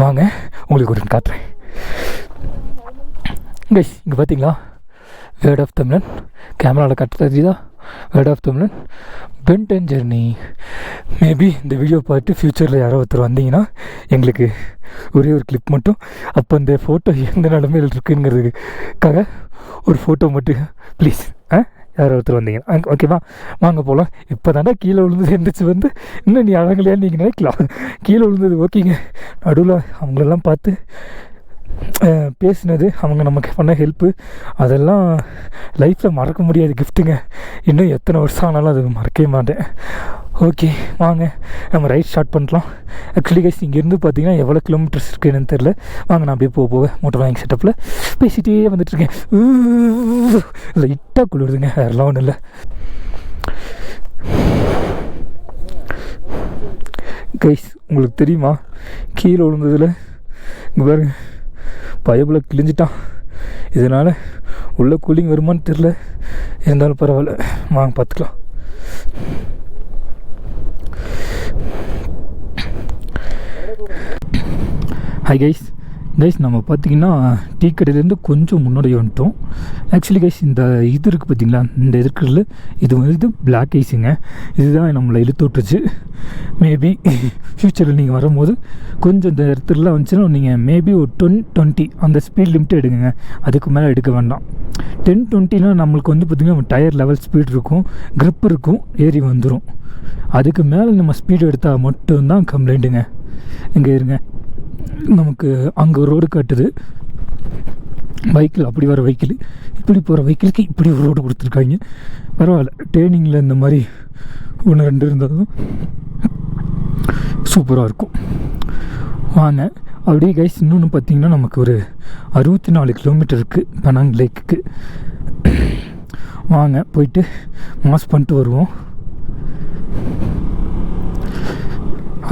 வாங்க உங்களுக்கு ஒரு காட்டுறேன். கைஸ் இங்கே பார்த்தீங்களா, வேர்ட் ஆஃப் தமிழன் கேமராவில் கட்ட தெரியுதா? வேர்ட் ஆஃப் தமிழன் பென் 10 ஜெர்னி. மேபி இந்த வீடியோ பார்த்து ஃப்யூச்சரில் யாரோ ஒருத்தர் வந்தீங்கன்னா எங்களுக்கு ஒரே ஒரு கிளிப் மட்டும், அப்போ இந்த ஃபோட்டோ எந்த நிலமையில் இருக்குங்கிறதுக்காக ஒரு ஃபோட்டோ மட்டும் ப்ளீஸ். யாரோ ஒருத்தர் வந்தீங்கன்னா ஓகேவா? வாங்க போகலாம். இப்போ தானே கீழே விழுந்தது எந்திரிச்சு வந்து இன்னும் நீ அழகலையான்னு நீங்கள் நினைக்கலாம். கீழே விழுந்தது ஓகேங்க. நடுவில் அவங்களெல்லாம் பார்த்து பேசினது, அவங்க நமக்கு பண்ண ஹெல்ப்பு, அதெல்லாம் லைஃப்பில் மறக்க முடியாத கிஃப்ட்டுங்க. இன்னும் எத்தனை வருஷம் ஆனாலும் அது மறக்கவே மாட்டேன். ஓகே வாங்க நம்ம ரைட் ஸ்டார்ட் பண்ணலாம். ஆக்சுவலி கைஸ் இங்கேருந்து பார்த்தீங்கன்னா எவ்வளோ கிலோமீட்டர்ஸ் இருக்குதுன்னு தெரில. வாங்க நான் அப்படியே போக மோட்டர் வாங்கி செட்டப்பில் பேசிகிட்டே வந்துட்டுருக்கேன். லைட்டாக குளிருதுங்க, வேறெல்லாம் ஒன்றும் இல்லை. கைஸ் உங்களுக்கு தெரியுமா, கீழே விழுந்ததில் இங்கே பாருங்க பயபில் கிழிஞ்சிட்டான். இதனால் உள்ள கூலிங் வருமானு தெரில, இருந்தாலும் பரவாயில்ல, வாங்க பார்த்துக்கலாம். ஹாய் கைஸ் நம்ம பார்த்திங்கன்னா டீ கடையிலேருந்து கொஞ்சம் முன்னாடி வந்துட்டோம். ஆக்சுவலி கைஸ் இந்த இது இருக்குது பார்த்திங்களா, இந்த இருக்கிறதுல இது வந்து பிளாக் ஐஸுங்க. இதுதான் நம்மளை இழுத்து விட்டுருச்சு. மேபி ஃப்யூச்சரில் நீங்கள் வரும்போது கொஞ்சம் இந்த இடத்துலலாம் வந்துச்சுன்னா நீங்கள் மேபி ஒரு 10-20 அந்த ஸ்பீட் லிமிட் எடுக்குங்க, அதுக்கு மேலே எடுக்க வேண்டாம். 10-20னா நம்மளுக்கு வந்து பார்த்திங்கன்னா டயர் லெவல் ஸ்பீட் இருக்கும், க்ரிப் இருக்கும், ஏறி வந்துடும். அதுக்கு மேலே நம்ம ஸ்பீடு எடுத்தால் மட்டும்தான் கம்ப்ளைண்ட்டுங்க. இங்கே இருங்க, நமக்கு அங்கே ரோடு காட்டுது, பைக்கில் அப்படி வர வெஹிக்கிள், இப்படி போகிற வெஹிக்கிளுக்கு இப்படி ஒரு ரோடு கொடுத்துருக்காங்க. பரவாயில்ல, ட்ரெயினிங்கில் இந்த மாதிரி 1-2 இருந்தாலும் சூப்பராக இருக்கும். வாங்க அப்படியே கைஸ் இன்னொன்று பார்த்திங்கன்னா நமக்கு ஒரு 64 கிலோமீட்டர் இருக்குது பெனாங் லேக்குக்கு. வாங்க போயிட்டு மாஸ் பண்ணிட்டு வருவோம்.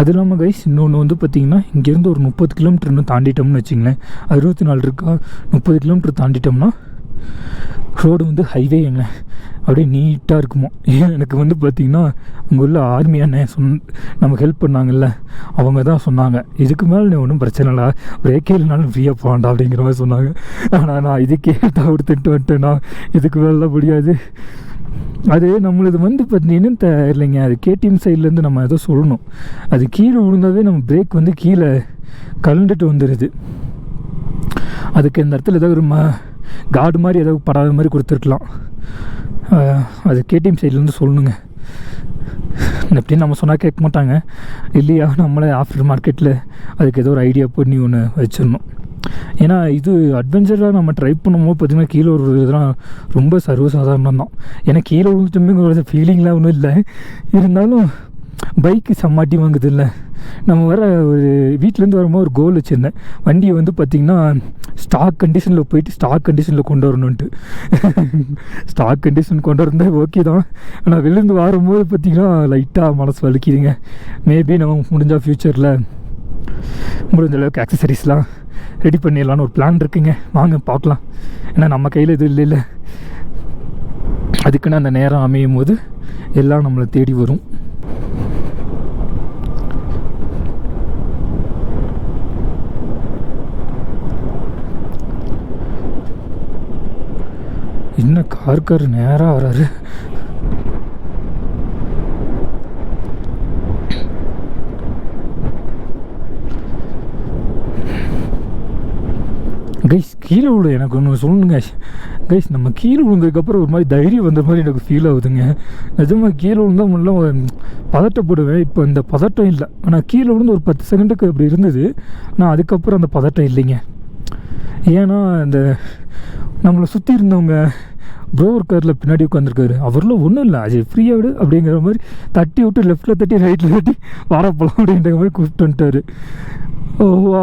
அது இல்லாமல் கைஸ் இன்னொன்று வந்து பார்த்திங்கன்னா இங்கேருந்து ஒரு 30 கிலோமீட்டர் இன்னும் தாண்டிட்டோம்னு வச்சிங்களேன். 64 இருக்கா, 30 கிலோமீட்டர் தாண்டிட்டோம்னா ரோடு வந்து ஹைவேங்க அப்படியே நீட்டாக இருக்குமோ. எனக்கு வந்து பார்த்திங்கன்னா அங்கே உள்ள ஆர்மி அண்ணன் நமக்கு ஹெல்ப் பண்ணாங்கல்ல, அவங்க தான் சொன்னாங்க இதுக்கு மேலே நீ ஒன்றும் பிரச்சனை இல்லை, பிரேக்கே இல்லைனாலும் ஃப்ரீயாக போகண்டா அப்படிங்கிற மாதிரி சொன்னாங்க. ஆனால் நான் இதுக்கே தவிர்த்துட்டு வந்துட்டேன்னா இதுக்கு மேலாம் முடியாது. அது நம்மளது வந்து பார்த்தீங்கன்னு தெரியலைங்க, அது கேடிஎம் சைட்லேருந்து நம்ம ஏதோ சொல்லணும். அது கீழே விழுந்தாவே நம்ம பிரேக் வந்து கீழே கலண்டுட்டு வந்துடுது. அதுக்கு இந்த இடத்துல ஏதோ ஒரு கார்டு மாதிரி ஏதோ படாத மாதிரி கொடுத்துருக்கலாம். அது கேடிஎம் சைட்லேருந்து சொல்லணுங்க. எப்படின்னு நம்ம சொன்னால் கேட்க மாட்டாங்க இல்லையா, நம்மளே ஆஃப்டர் மார்க்கெட்டில் அதுக்கு ஏதோ ஒரு ஐடியா பண்ணி ஒன்று வச்சிடணும். ஏன்னா இது அட்வென்ச்சராக நம்ம ட்ரை பண்ணும்போது பார்த்திங்கன்னா கீழே ஒரு இதெல்லாம் ரொம்ப சர்வசாதாரணம் தான். ஏன்னா கீழே விழுந்துட்டுமே ஃபீலிங்லாம் ஒன்றும் இல்லை, இருந்தாலும் பைக்கு சம்மாட்டி வாங்குது இல்லை. நம்ம வர ஒரு வீட்டிலேருந்து வரும்போது ஒரு கோல் வச்சுருந்தேன், வண்டியை வந்து பார்த்திங்கன்னா ஸ்டாக் கண்டிஷனில் போயிட்டு ஸ்டாக் கண்டிஷனில் கொண்டு வரணுன்ட்டு. ஸ்டாக் கண்டிஷன் கொண்டு வரந்தே ஓகே தான், ஆனால் வெளிலேருந்து வரும்போது பார்த்திங்கன்னா லைட்டாக மனசு வலிக்குதுங்க. மேபி நம்ம முடிஞ்சால் ஃப்யூச்சரில் முடிஞ்ச அளவுக்கு ஆக்சசரிஸ்லாம் ரெடி பண்ணிடலான்னு ஒரு பிளான் இருக்குங்க. வாங்க பார்க்கலாம். ஏன்னா நம்ம கையில் இது இல்லை, அதுக்குன்னு அந்த நேரம் அமையும் போது எல்லாம் நம்மளை தேடி வரும். என்ன கார் நேராக வராரு. கைஸ் கீழே விழு, எனக்கு ஒன்று சொல்லணுங்க கைஸ். நம்ம கீழே விழுந்ததுக்கப்புறம் ஒரு மாதிரி தைரியம் வந்த மாதிரி எனக்கு ஃபீல் ஆகுதுங்க. நிஜமாக கீழே விழுந்தால் முன்னெல்லாம் பதட்டப்படுவேன், இப்போ இந்த பதட்டம் இல்லை. ஆனால் கீழே விழுந்து ஒரு 10 செகண்டுக்கு அப்படி இருந்தது, ஆனால் அதுக்கப்புறம் அந்த பதட்டம் இல்லைங்க. ஏன்னா இந்த நம்மளை சுற்றி இருந்தவங்க ப்ரோ ஒரு காரில் பின்னாடி உட்காந்துருக்காரு, அவரில் ஒன்றும் இல்லை அது ஃப்ரீயாக விடு அப்படிங்கிற மாதிரி தட்டி விட்டு லெஃப்ட்டில் தட்டி ரைட்டில் தட்டி வாரப்போலாம் அப்படின்ற மாதிரி கூப்பிட்டு வந்துட்டார். ஓ வா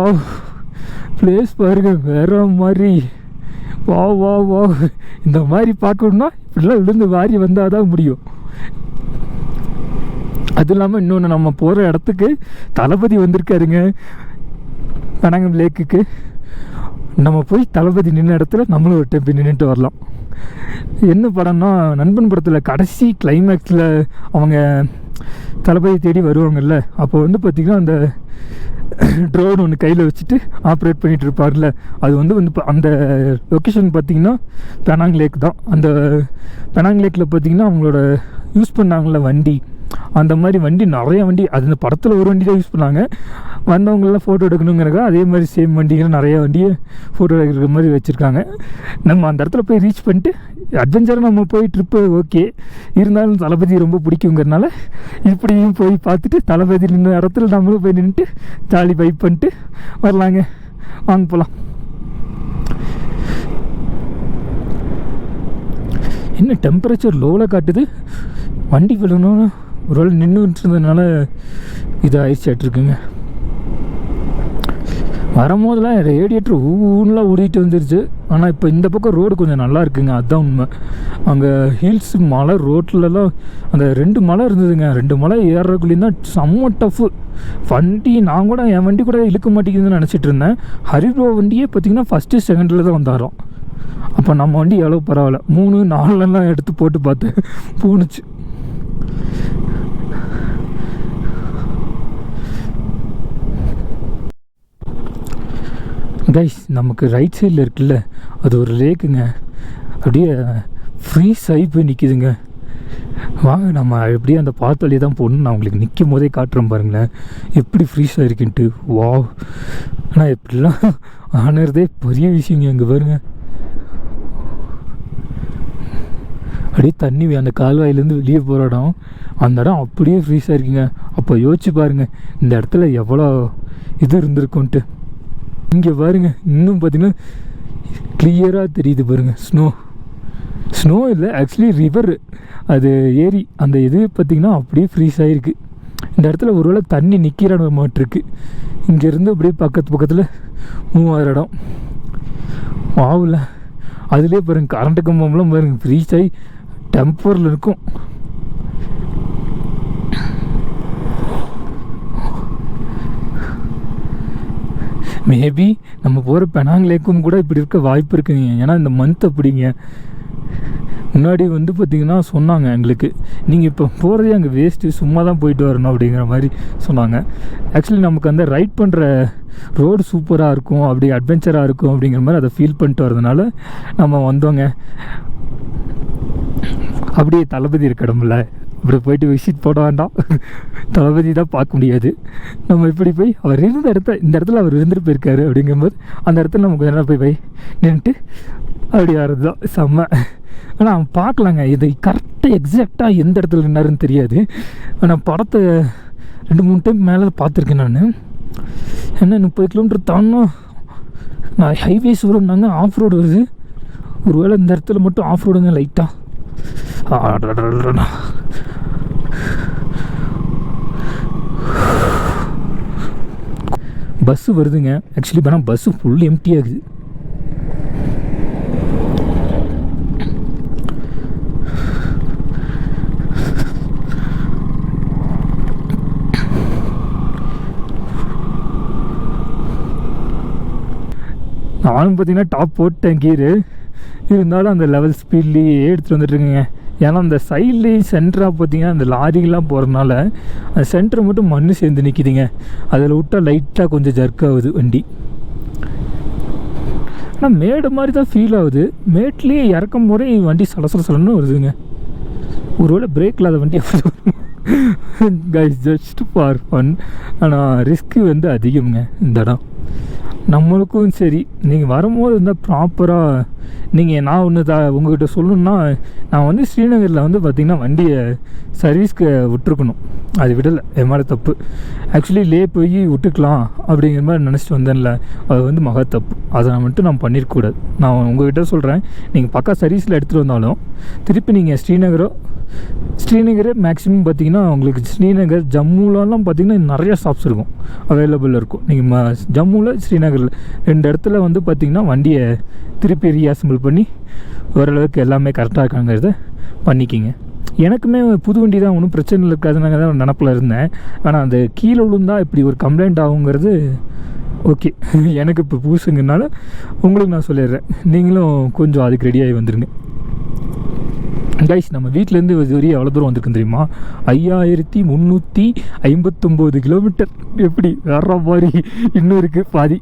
பிளேஸ் பாருங்க வேற மாதிரி, வா வா வா. இந்த மாதிரி பார்க்கணுன்னா இப்படிலாம் விழுந்து வாரி வந்தால் தான் முடியும். அது இல்லாமல் இன்னொன்று, நம்ம போகிற இடத்துக்கு தளபதி வந்திருக்காருங்க பெனாங்கம் லேக்குக்கு. நம்ம போய் தளபதி நின்ன இடத்துல நம்மளும் ஒரு டைம் நின்றுட்டு வரலாம். என்ன படம்னா நண்பன் படத்தில் கடைசி கிளைமேக்ஸில் அவங்க தளபதி தேடி வருவாங்கல்ல, அப்போ வந்து பார்த்திங்கன்னா அந்த ட்ரோன் ஒன்று கையில் வச்சுட்டு ஆப்ரேட் பண்ணிகிட்டு இருப்பார்ல, அது வந்து அந்த லொக்கேஷன் பார்த்திங்கன்னா பெனாங் லேக் தான். அந்த பெனாங் லேக்கில் பார்த்திங்கன்னா அவங்களோட யூஸ் பண்ணாங்கள வண்டி, அந்த மாதிரி வண்டி நிறைய வண்டி, அது இந்த படத்தில் ஒரு வண்டி தான் யூஸ் பண்ணாங்க. வந்தவங்களெலாம் ஃபோட்டோ எடுக்கணுங்கிறக்கா அதே மாதிரி சேம் வண்டிகள் நிறைய வண்டியை ஃபோட்டோ எடுக்கிற மாதிரி வச்சுருக்காங்க. நம்ம அந்த இடத்துல போய் ரீச் பண்ணிட்டு அட்வென்ச்சராக நம்ம போய் ட்ரிப்பு ஓகே, இருந்தாலும் தளபதி ரொம்ப பிடிக்குங்கிறனால இப்படியும் போய் பார்த்துட்டு தளபதி நின்ற இடத்துல நம்மளும் போய் நின்றுட்டு ஜாலி வைப் பண்ணிட்டு வரலாங்க. வாங்க போகலாம். என்ன டெம்பரேச்சர் லோவில் காட்டுது, வண்டி விழணும்னு ஒரு வேளை நின்றுட்டு இருந்ததுனால இது ஆயிடுச்சாட்டிருக்குங்க. வரும்போதெல்லாம் ரேடியேட்டர் ஊன்லாம் ஓடிட்டு வந்துருச்சு. ஆனால் இப்போ இந்த பக்கம் ரோடு கொஞ்சம் நல்லா இருக்குங்க, அதுதான் உண்மை. அங்கே ஹில்ஸ் மலை ரோட்லலாம் அந்த 2 மலை இருந்ததுங்க, 2 மலை ஏறுறக்குள்ளேயும் தான் செம்ம டஃப்பு. வண்டி நான் கூட என் வண்டி கூட இழுக்க மாட்டேங்குதுன்னு நினச்சிட்டு இருந்தேன். ஹரிப்ரோ வண்டியே பார்த்திங்கன்னா ஃபஸ்ட்டு செகண்டில் தான் வந்தாரோம். அப்போ நம்ம வண்டி எவ்வளோ பரவாயில்ல, 3, 4 எடுத்து போட்டு பார்த்தேன் போணுச்சு. கைஸ் நமக்கு ரைட் சைடில் இருக்குல்ல, அது ஒரு லேக்குங்க, அப்படியே ஃப்ரீஸ் ஆகி போய் நிற்கிதுங்க. வாங்க நம்ம எப்படியே அந்த பார்த்த வழியே தான் போகணும். நான் உங்களுக்கு நிற்கும் போதே காட்டுறேன் பாருங்களேன் எப்படி ஃப்ரீஸ் ஆகிருக்குன்ட்டு. வா, ஆனால் எப்படிலாம் ஆனறதே பெரிய விஷயங்க. அங்கே பாருங்க அப்படியே தண்ணி அந்த கால்வாயிலேருந்து வெளியே போகிற இடம், அந்த இடம் அப்படியே ஃப்ரீஸ் ஆகிருக்குங்க. அப்போ யோசிச்சு பாருங்கள் இந்த இடத்துல எவ்வளோ இது இருந்திருக்குன்ட்டு. இங்கே பாருங்கள் இன்னும் பார்த்திங்கன்னா கிளியராக தெரியுது பாருங்கள். ஸ்னோ இல்லை ஆக்சுவலி ரிவர், அது ஏரி, அந்த இது பார்த்திங்கன்னா அப்படியே ஃப்ரீஸ் ஆகிருக்கு. இந்த இடத்துல ஒருவேளை தண்ணி நிற்கிற மாட்டிருக்கு. இங்கேருந்து அப்படியே பக்கத்தில் மூவ் ஆகிற இடம். ஆகல அதுலேயே பாருங்கள் கரண்ட்டு கம்பம்லாம் பாருங்கள் ஃப்ரீஸ் ஆகி டெம்பரில் இருக்கும். மேபி நம்ம போகிற பெனாங் லேக்கும் கூட இப்படி இருக்க வாய்ப்பு இருக்குங்க. ஏன்னா இந்த மந்த் அப்படிங்க. முன்னாடி வந்து பார்த்திங்கன்னா சொன்னாங்க எங்களுக்கு, நீங்கள் இப்போ போகிறதே அங்கே வேஸ்ட்டு, சும்மா தான் போயிட்டு வரணும் அப்படிங்கிற மாதிரி சொன்னாங்க. ஆக்சுவலி நமக்கு அந்த ரைட் பண்ணுற ரோடு சூப்பராக இருக்கும், அப்படி அட்வென்ச்சராக இருக்கும் அப்படிங்கிற மாதிரி அதை ஃபீல் பண்ணிட்டு வரதுனால நம்ம வந்தோங்க. அப்படியே தளபதி இருக்க இடம்ல இப்படி போயிட்டு விசிட் போட வேண்டாம், தளபதி தான் பார்க்க முடியாது. நம்ம இப்படி போய் அவர் இருந்த இந்த இடத்துல அவர் இருந்துட்டு போயிருக்காரு அப்படிங்கும்போது அந்த இடத்துல நம்ம கொஞ்ச நேரம் போய் நின்றுட்டு அப்படி வர்றது தான் செம்ம. ஆனால் அவன் பார்க்கலாங்க, இது கரெக்டாக எக்ஸாக்டாக எந்த இடத்துல நின்னாருன்னு தெரியாது. ஆனால் படத்தை 2-3 டைம் மேலே பார்த்துருக்கேன் நான். என்ன 30 கிலோமீட்டர் தாண்டும் நான் ஹைவேஸ் வரும்னாங்க, ஆஃப் ரோடு வருது. ஒருவேளை இந்த இடத்துல மட்டும் ஆஃப் ரோடுங்க லைட்டாக. பஸ்ஸு வருதுங்க. ஆக்சுவலி ஆனால் பஸ்ஸு ஃபுல் எம்டி ஆகுது. நானும் பார்த்தீங்கன்னா டாப் போட்டேன் கீரு, இருந்தாலும் அந்த லெவல் ஸ்பீட்லேயே எடுத்துகிட்டு வந்துட்டுருக்குங்க. ஏன்னா அந்த சைட்லேயும் சென்டராக பார்த்தீங்கன்னா அந்த லாரிகள்லாம் போகிறதுனால அந்த சென்டர் மட்டும் மண் சேர்ந்து நிற்கிதுங்க. அதில் விட்டால் லைட்டாக கொஞ்சம் ஜர்க் ஆகுது வண்டி. ஆனால் மேடு மாதிரி தான் ஃபீல் ஆகுது. மேட்லேயே இறக்கும் போதே வண்டி சலசலன்னு வருதுங்க. ஒருவேளை பிரேக் இல்லாத வண்டி கைஸ் ஜஸ்ட் ஃபார் ஃபன். ஆனால் ரிஸ்க்கு வந்து அதிகம்ங்க இந்த இடம். நம்மளுக்கும் சரி, நீங்கள் வரும்போது இருந்தால் ப்ராப்பராக நீங்கள் நான் ஒன்று உங்கள்கிட்ட சொல்லணுன்னா, நான் வந்து ஸ்ரீநகரில் வந்து பார்த்திங்கன்னா வண்டியை சர்வீஸ்க்கு விட்டுருக்கணும். அது விடலை, என் மேலே தப்பு. ஆக்சுவலி லே போய் விட்டுக்கலாம் அப்படிங்கிற மாதிரி நினச்சிட்டு வந்தேன்ல, அது வந்து மகா தப்பு. அதை மட்டும் நான் பண்ணியிருக்கக்கூடாது. நான் உங்கள்கிட்ட சொல்கிறேன், நீங்கள் பக்கா சர்வீஸில் எடுத்துகிட்டு வந்தாலும் திருப்பி நீங்கள் ஸ்ரீநகரே மேக்ஸிமம் பார்த்திங்கன்னா உங்களுக்கு ஸ்ரீநகர் ஜம்முலலாம் பார்த்திங்கன்னா நிறைய ஷாப்ஸ் இருக்கும், அவைலபிள் இருக்கும். நீங்கள் ஜம்முவில் ஸ்ரீநகரில் 2 இடத்துல வந்து பார்த்திங்கன்னா வண்டியை திருப்பி ரீஅசம்பிள் பண்ணி ஓரளவுக்கு எல்லாமே கரெக்டாக இருக்காங்கிறத பண்ணிக்கிங்க. எனக்குமே புது வண்டி தான், ஒன்றும் பிரச்சனை இருக்காதுனாங்க தான் நினப்பில் இருந்தேன். ஆனால் அந்த கீழே விழுந்தா இப்படி ஒரு கம்ப்ளைண்ட் ஆகுங்கிறது ஓகே. எனக்கு இப்போ புதுசுங்கனால உங்களுக்கு நான் சொல்லிடுறேன், நீங்களும் கொஞ்சம் அதுக்கு ரெடியாகி வந்துடுங்க. கைஸ், நம்ம வீட்டிலேருந்து வரையும் எவ்வளோ தூரம் வந்திருக்குன்னு தெரியுமா? 5359 கிலோமீட்டர். எப்படி வேற மாதிரி இன்னும் இருக்குது பாதி.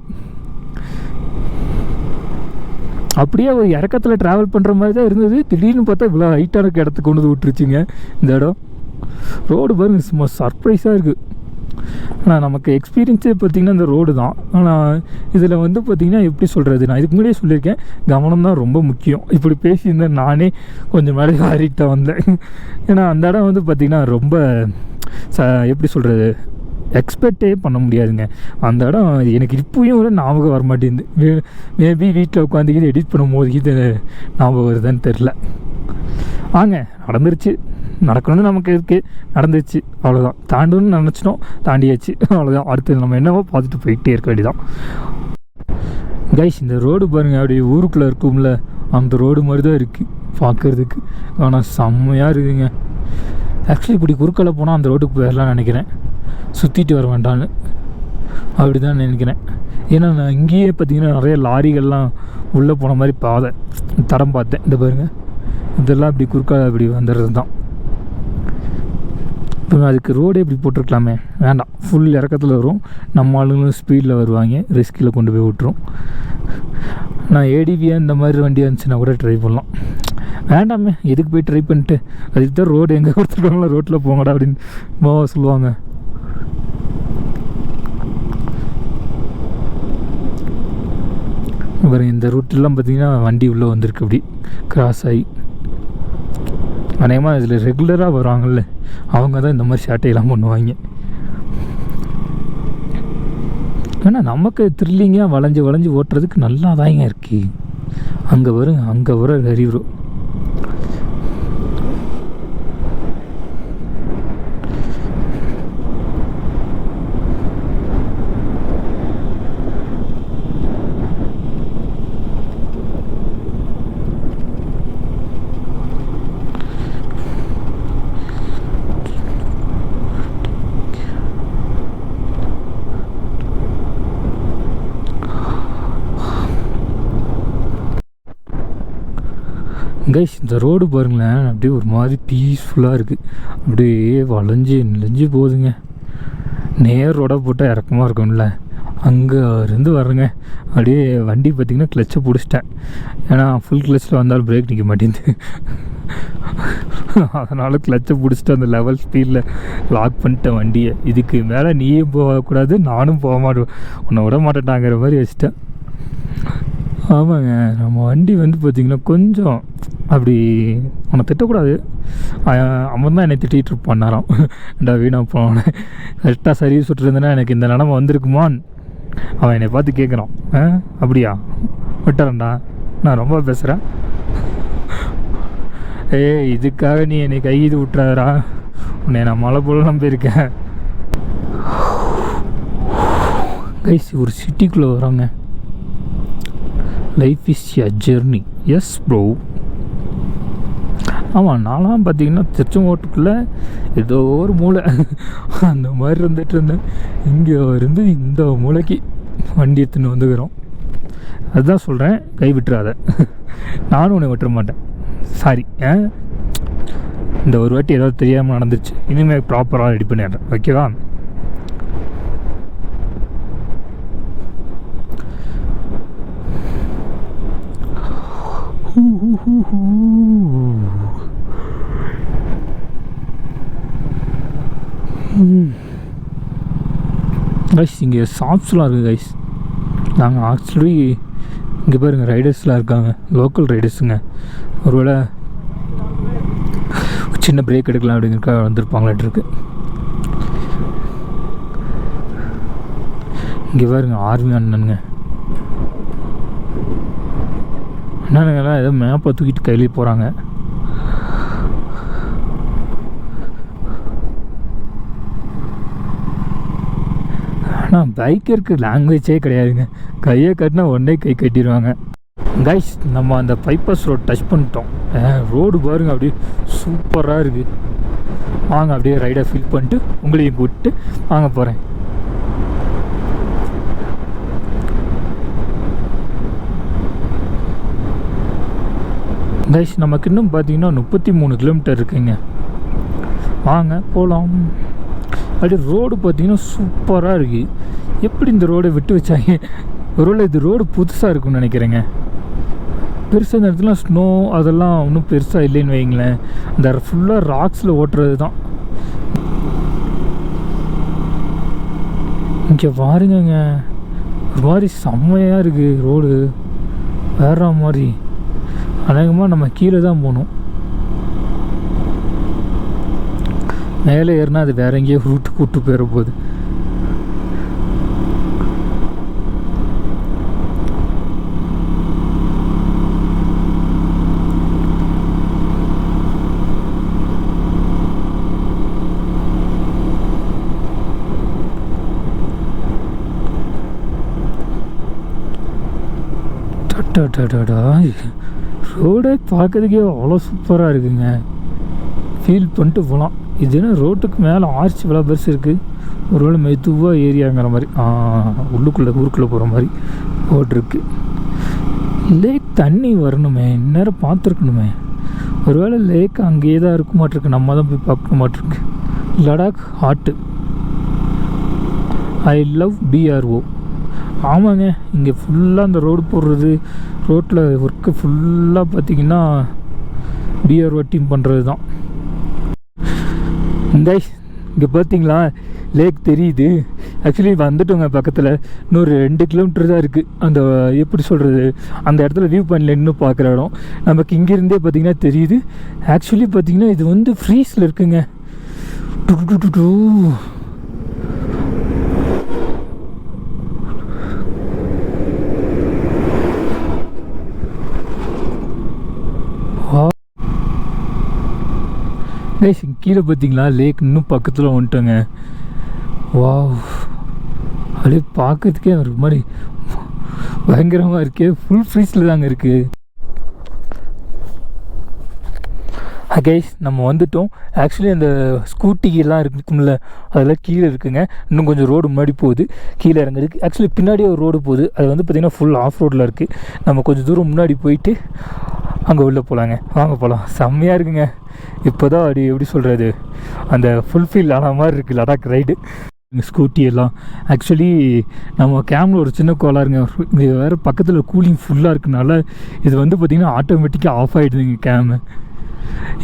அப்படியே ஒரு இறக்கத்தில் ட்ராவல் பண்ணுற மாதிரி தான் இருந்தது. திடீர்னு பார்த்தா இவ்வளோ ஹைட்டான இடத்துக்கு கொண்டு வந்து விட்டுருச்சுங்க இந்த இடம். ரோடு பாருங்க சும்மா சர்ப்ரைஸாக இருக்குது. ஆனால் நமக்கு எக்ஸ்பீரியன்ஸே பார்த்திங்கன்னா இந்த ரோடு தான். ஆனால் இதில் வந்து பார்த்திங்கன்னா எப்படி சொல்கிறது, நான் இதுக்கு முன்னாடியே சொல்லியிருக்கேன், கவனம் தான் ரொம்ப முக்கியம். இப்படி பேசியிருந்தேன் நானே கொஞ்சம் மேலே ஆறிட்டு வந்தேன். ஏன்னா அந்த இடம் வந்து பார்த்திங்கன்னா ரொம்ப எப்படி சொல்கிறது, எக்ஸ்பெக்டே பண்ண முடியாதுங்க. அந்த இடம் எனக்கு இப்போயும் கூட ஞாபகம் வர மாட்டேங்குது. மேபி வீட்டில் உட்காந்து எடிட் பண்ணும் போது இது ஞாபகம் வருதுன்னு தெரில. வாங்க, நடந்துருச்சு, நடக்கணும்னு நமக்கு இருக்குது, நடந்துச்சு, அவ்வளோதான். தாண்டணும்னு நினச்சிட்டோம், தாண்டியாச்சு, அவ்வளோதான். அடுத்து நம்ம என்னவோ பார்த்துட்டு போயிட்டே இருக்க வேண்டியதான். கைஸ், இந்த ரோடு பாருங்கள், அப்படியே ஊருக்குள்ளே இருக்கும்ல அந்த ரோடு மாதிரி தான் இருக்குது பார்க்குறதுக்கு. ஆனால் செம்மையாக இருக்குதுங்க. ஆக்சுவலி இப்படி குறுக்கால போனால் அந்த ரோட்டுக்கு போயிடலாம்னு நினைக்கிறேன், சுற்றிட்டு வர வேண்டான்னு அப்படி தான் நினைக்கிறேன். ஏன்னா நான் இங்கேயே பார்த்திங்கன்னா நிறைய லாரிகள்லாம் உள்ளே போன மாதிரி பாதை தரம் பார்த்தேன். இந்த பாருங்கள், இதெல்லாம் இப்படி குறுக்கால இப்படி வந்துடுறது தான். இப்போ அதுக்கு ரோடே இப்படி போட்டிருக்கலாமே, வேண்டாம். ஃபுல் இறக்கத்தில் வரும், நம்ம ஆளுங்களும் ஸ்பீடில் வருவாங்க, ரிஸ்கில் கொண்டு போய் விட்டுரும். நான் ஏடிவியாக இந்த மாதிரி வண்டி இருந்துச்சுன்னா கூட ட்ரை பண்ணலாம். வேண்டாமே, எதுக்கு போய் ட்ரை பண்ணிட்டு, அதுக்கு தான் ரோடு எங்கே கொடுத்துருக்காங்களோ ரோட்டில் போங்கடா அப்படின்னு சொல்லுவாங்க. பாருங்க, இந்த ரூட்டெல்லாம் பார்த்திங்கன்னா வண்டி உள்ளே வந்திருக்கு, அப்படி கிராஸ் ஆகி. அநேகமாக இதில் ரெகுலராக வருவாங்கள்ல, அவங்க தான் இந்த மாதிரி சேட்டையெல்லாம் பண்ணுவாங்க. ஆனால் நமக்கு த்ரில்லிங்காக வளைஞ்சு வளைஞ்சு ஓட்டுறதுக்கு நல்லா தாங்க இருக்குது. அங்கே வருங்க, அங்கே வர ஹரிவரும். கைஸ் இந்த ரோடு பாருங்களேன், அப்படியே ஒரு மாதிரி பீஸ்ஃபுல்லாக இருக்குது. அப்படியே வளைஞ்சி நெளிஞ்சு போகுதுங்க. நேர் ரோடாக போட்டால் இறக்கமாக இருக்கும்ல, அங்கே இருந்து வரேங்க. அப்படியே வண்டி பார்த்திங்கன்னா கிளச்சை பிடிச்சிட்டேன். ஏன்னா ஃபுல் கிளச்சில் வந்தாலும் பிரேக் நிற்க மாட்டேங்குது. அதனால் கிளச்சை பிடிச்சிட்டு அந்த லெவல் ஸ்பீடில் லாக் பண்ணிட்டேன் வண்டியை. இதுக்கு மேலே நீயும் போகக்கூடாது, நானும் போக மாட்டேன், உன்னை விட மாட்டேட்டாங்கிற மாதிரி வச்சுட்டேன். ஆமாங்க, நம்ம வண்டி வந்து பார்த்திங்கன்னா கொஞ்சம் அப்படி அவனை திட்டக்கூடாது. அவன் தான் என்னை திட்டிகிட்டு இருப்பான்னாராம். ஏண்டா வீணாக போனவனை கரெக்டாக சர்வீஸ் விட்டுருந்தேன்னா எனக்கு இந்த நிலமை வந்திருக்குமான்னு அவன் என்னை பார்த்து கேட்குறான். அப்படியா, விட்டுறேன்டா, நான் ரொம்ப பேசுகிறேன். இதுக்காக நீ என்னை கைது விட்டுறாரா, உன்னை நான் மழை போல நம்பியிருக்கேன். கைஸ் ஒரு சிட்டிக்குள்ளே வரோங்க. Life is a journey. Yes bro. ஆமாம், நான்லாம் பார்த்தீங்கன்னா திருச்செங்கோட்டுக்குள்ளே ஏதோ ஒரு மூளை அந்த மாதிரி இருந்துகிட்டு இருந்தேன். இங்கே இருந்து இந்த மூளைக்கு வண்டி எடுத்துன்னு வந்துக்கிறோம். அதுதான் சொல்கிறேன், கை விட்டுறாத. நானும் உன்னை விட்டுற மாட்டேன். சாரி, இந்த ஒரு வாட்டி ஏதாவது தெரியாமல் நடந்துச்சு. இனிமேல் ப்ராப்பராக ரெடி பண்ணிடுறேன், ஓகேவா? கைஸ் இங்கே ஷாப்ஸ்லாம் இருக்குது கைஸ். நாங்கள் ஆக்சுவலி இங்கே பாருங்கள் ரைடர்ஸ்லாம் இருக்காங்க, லோக்கல் ரைடர்ஸுங்க. ஒருவேளை சின்ன பிரேக் எடுக்கலாம் அப்படிங்கிறக்காக வந்திருப்பாங்களாட்டு. இங்கே பாருங்க ஆர்மி அண்ணனுங்க. அண்ணனுங்கெல்லாம் ஏதோ மேப்பை தூக்கிட்டு கையிலே போகிறாங்க. ஆனால் பைக்கருக்கு லாங்குவேஜே கிடையாதுங்க. கையை கட்டினா உடனே கை கட்டிடுவாங்க. கைஸ் நம்ம அந்த பைபாஸ் ரோட் டச் பண்ணிட்டோம். ரோடு பாருங்க அப்படியே சூப்பராக இருக்குது. வாங்க அப்படியே ரைடை ஃபில் பண்ணிட்டு உங்களையும் கூப்பிட்டு வாங்க போகிறேன். கைஸ் நமக்கு இன்னும் பார்த்தீங்கன்னா 33 கிலோமீட்டர் இருக்குங்க. வாங்க போகலாம். அப்படியே ரோடு பார்த்தீங்கன்னா சூப்பராக இருக்குது. எப்படி இந்த ரோடை விட்டு வச்சாங்க? ஒருவேளை இது ரோடு புதுசாக இருக்குன்னு நினைக்கிறேங்க. பெருசாக இந்த இடத்துல ஸ்னோ அதெல்லாம் ஒன்றும் பெருசாக இல்லைன்னு வைங்களேன். அந்த ஃபுல்லாக ராக்ஸில் ஓட்டுறது தான். இங்கே பாருங்கங்க, ஒரு மாதிரி செம்மையாக இருக்குது ரோடு, வேற மாதிரி. அநேகமாக நம்ம கீழே தான் போகணும். மேலே ஏறினா அது வேற எங்கேயோ ரூட்டு கூப்பிட்டு போயிட போகுது. ரோடே பார்க்கறதுக்கே அவ்வளோ சூப்பராக இருக்குங்க. ஃபீல் பண்ணிட்டு போகலாம். இதுனா ரோட்டுக்கு மேலே ஆர்ச்சி இவ்வளோ பெருசு இருக்குது. ஒருவேளை மெதுவாக ஏரியாங்கிற மாதிரி ஊருக்குள்ளே போகிற மாதிரி ரோட்ருக்கு. லேக் தண்ணி வரணுமே, இந்நேரம் பார்த்துருக்கணுமே. ஒருவேளை லேக் அங்கேயே தான் இருக்க மாட்டிருக்கு, நம்ம தான் போய் பார்க்க மாட்டிருக்கு. Ladakh hot. I love BRO. ஆமாங்க, இங்கே ஃபுல்லாக அந்த ரோடு போடுறது, ரோட்டில் ஒர்க்கு ஃபுல்லாக பார்த்திங்கன்னா BRO டீம் பண்ணுறது தான். இங்கே பார்த்தீங்களா லேக் தெரியுது. ஆக்சுவலி வந்துட்டோங்க பக்கத்தில். இன்னொரு 2 கிலோமீட்டர் தான் இருக்குது. அந்த எப்படி சொல்கிறது, அந்த இடத்துல வியூ பாயிண்டில் இன்னும் பார்க்குற இடம் நமக்கு இங்கேருந்தே பார்த்திங்கன்னா தெரியுது. ஆக்சுவலி பார்த்திங்கன்னா இது வந்து ஃப்ரீஸில் இருக்குங்க. கீழே பார்த்தீங்களா லேக் இன்னும் பக்கத்தில் வந்துட்டோங்க. வாவ், அப்படியே பார்க்கறதுக்கே ஒரு மாதிரி பயங்கரமாக இருக்கே. ஃபுல் ஃப்ரீஸில் தாங்க இருக்குது. கைஸ் நம்ம வந்துட்டோம். ஆக்சுவலி அந்த ஸ்கூட்டிக்கெல்லாம் இருக்கும்ல, அதெல்லாம் கீழே இருக்குங்க. இன்னும் கொஞ்சம் ரோடு முன்னாடி போகுது, கீழே இறங்குறதுக்கு. ஆக்சுவலி பின்னாடியே ஒரு ரோடு போகுது, அது வந்து பார்த்திங்கன்னா ஃபுல் ஆஃப் ரோடில் இருக்குது. நம்ம கொஞ்சம் தூரம் முன்னாடி போயிட்டு அங்கே உள்ளே போகலாங்க, வாங்க போகலாம். செம்மையாக இருக்குங்க. இப்போ தான் அப்படி எப்படி சொல்கிறது, அந்த ஃபுல்ஃபில் ஆன மாதிரி இருக்குது லடாக் ரைடு. ஸ்கூட்டி எல்லாம் ஆக்சுவலி நம்ம கேமில் ஒரு சின்ன கோளாருங்க. இங்கே வேறு பக்கத்தில் கூலிங் ஃபுல்லாக இருக்குனால இது வந்து பார்த்திங்கன்னா ஆட்டோமேட்டிக்காக ஆஃப் ஆகிடுதுங்க கேமு.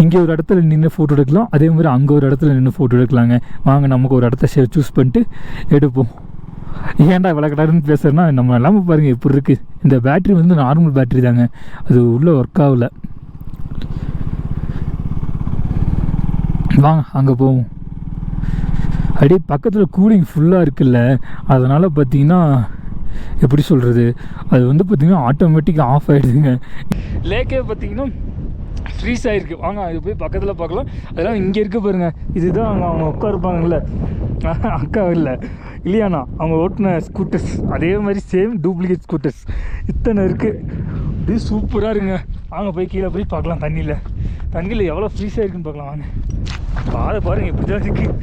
இங்கே ஒரு இடத்துல நின்று ஃபோட்டோ எடுக்கலாம், அதே மாதிரி அங்கே ஒரு இடத்துல நின்று ஃபோட்டோ எடுக்கலாங்க. வாங்க நமக்கு ஒரு இடத்த சூஸ் பண்ணிட்டு எடுப்போம். ஏன்டா விளக்கடாருன்னு பேசுகிறேன்னா நம்ம எல்லாமே பாருங்கள் எப்படி இருக்குது. இந்த பேட்ரி வந்து நார்மல் பேட்ரி தாங்க, அது உள்ளே ஒர்க் ஆகலை. வாங்க அங்கே போவோம். அப்படியே பக்கத்தில் கூலிங் ஃபுல்லாக இருக்குல்ல, அதனால் பார்த்திங்கன்னா எப்படி சொல்கிறது, அது வந்து பார்த்திங்கன்னா ஆட்டோமேட்டிக்காக ஆஃப் ஆகிடுதுங்க. லேக்கே பார்த்திங்கன்னா ஃப்ரீஸ் ஆகிருக்கு. வாங்க அது போய் பக்கத்தில் பார்க்கலாம். அதெல்லாம் இங்கே இருக்க பாருங்கள், இதுதான் அவங்க அக்கா இருப்பாங்கல்ல, அக்கா இல்லை இல்லையாண்ணா, அவங்க ஓட்டின ஸ்கூட்டர்ஸ் அதே மாதிரி சேம் டூப்ளிகேட் ஸ்கூட்டர்ஸ் இத்தனை இருக்குது. இது சூப்பராக இருக்குங்க. வாங்க போய் கீழே போய் பார்க்கலாம். தண்ணியில் எவ்வளோ ஃப்ரீஸாக இருக்குன்னு பார்க்கலாம். வாங்க பாதை பாருங்கள் எப்படி தான் இருக்குது.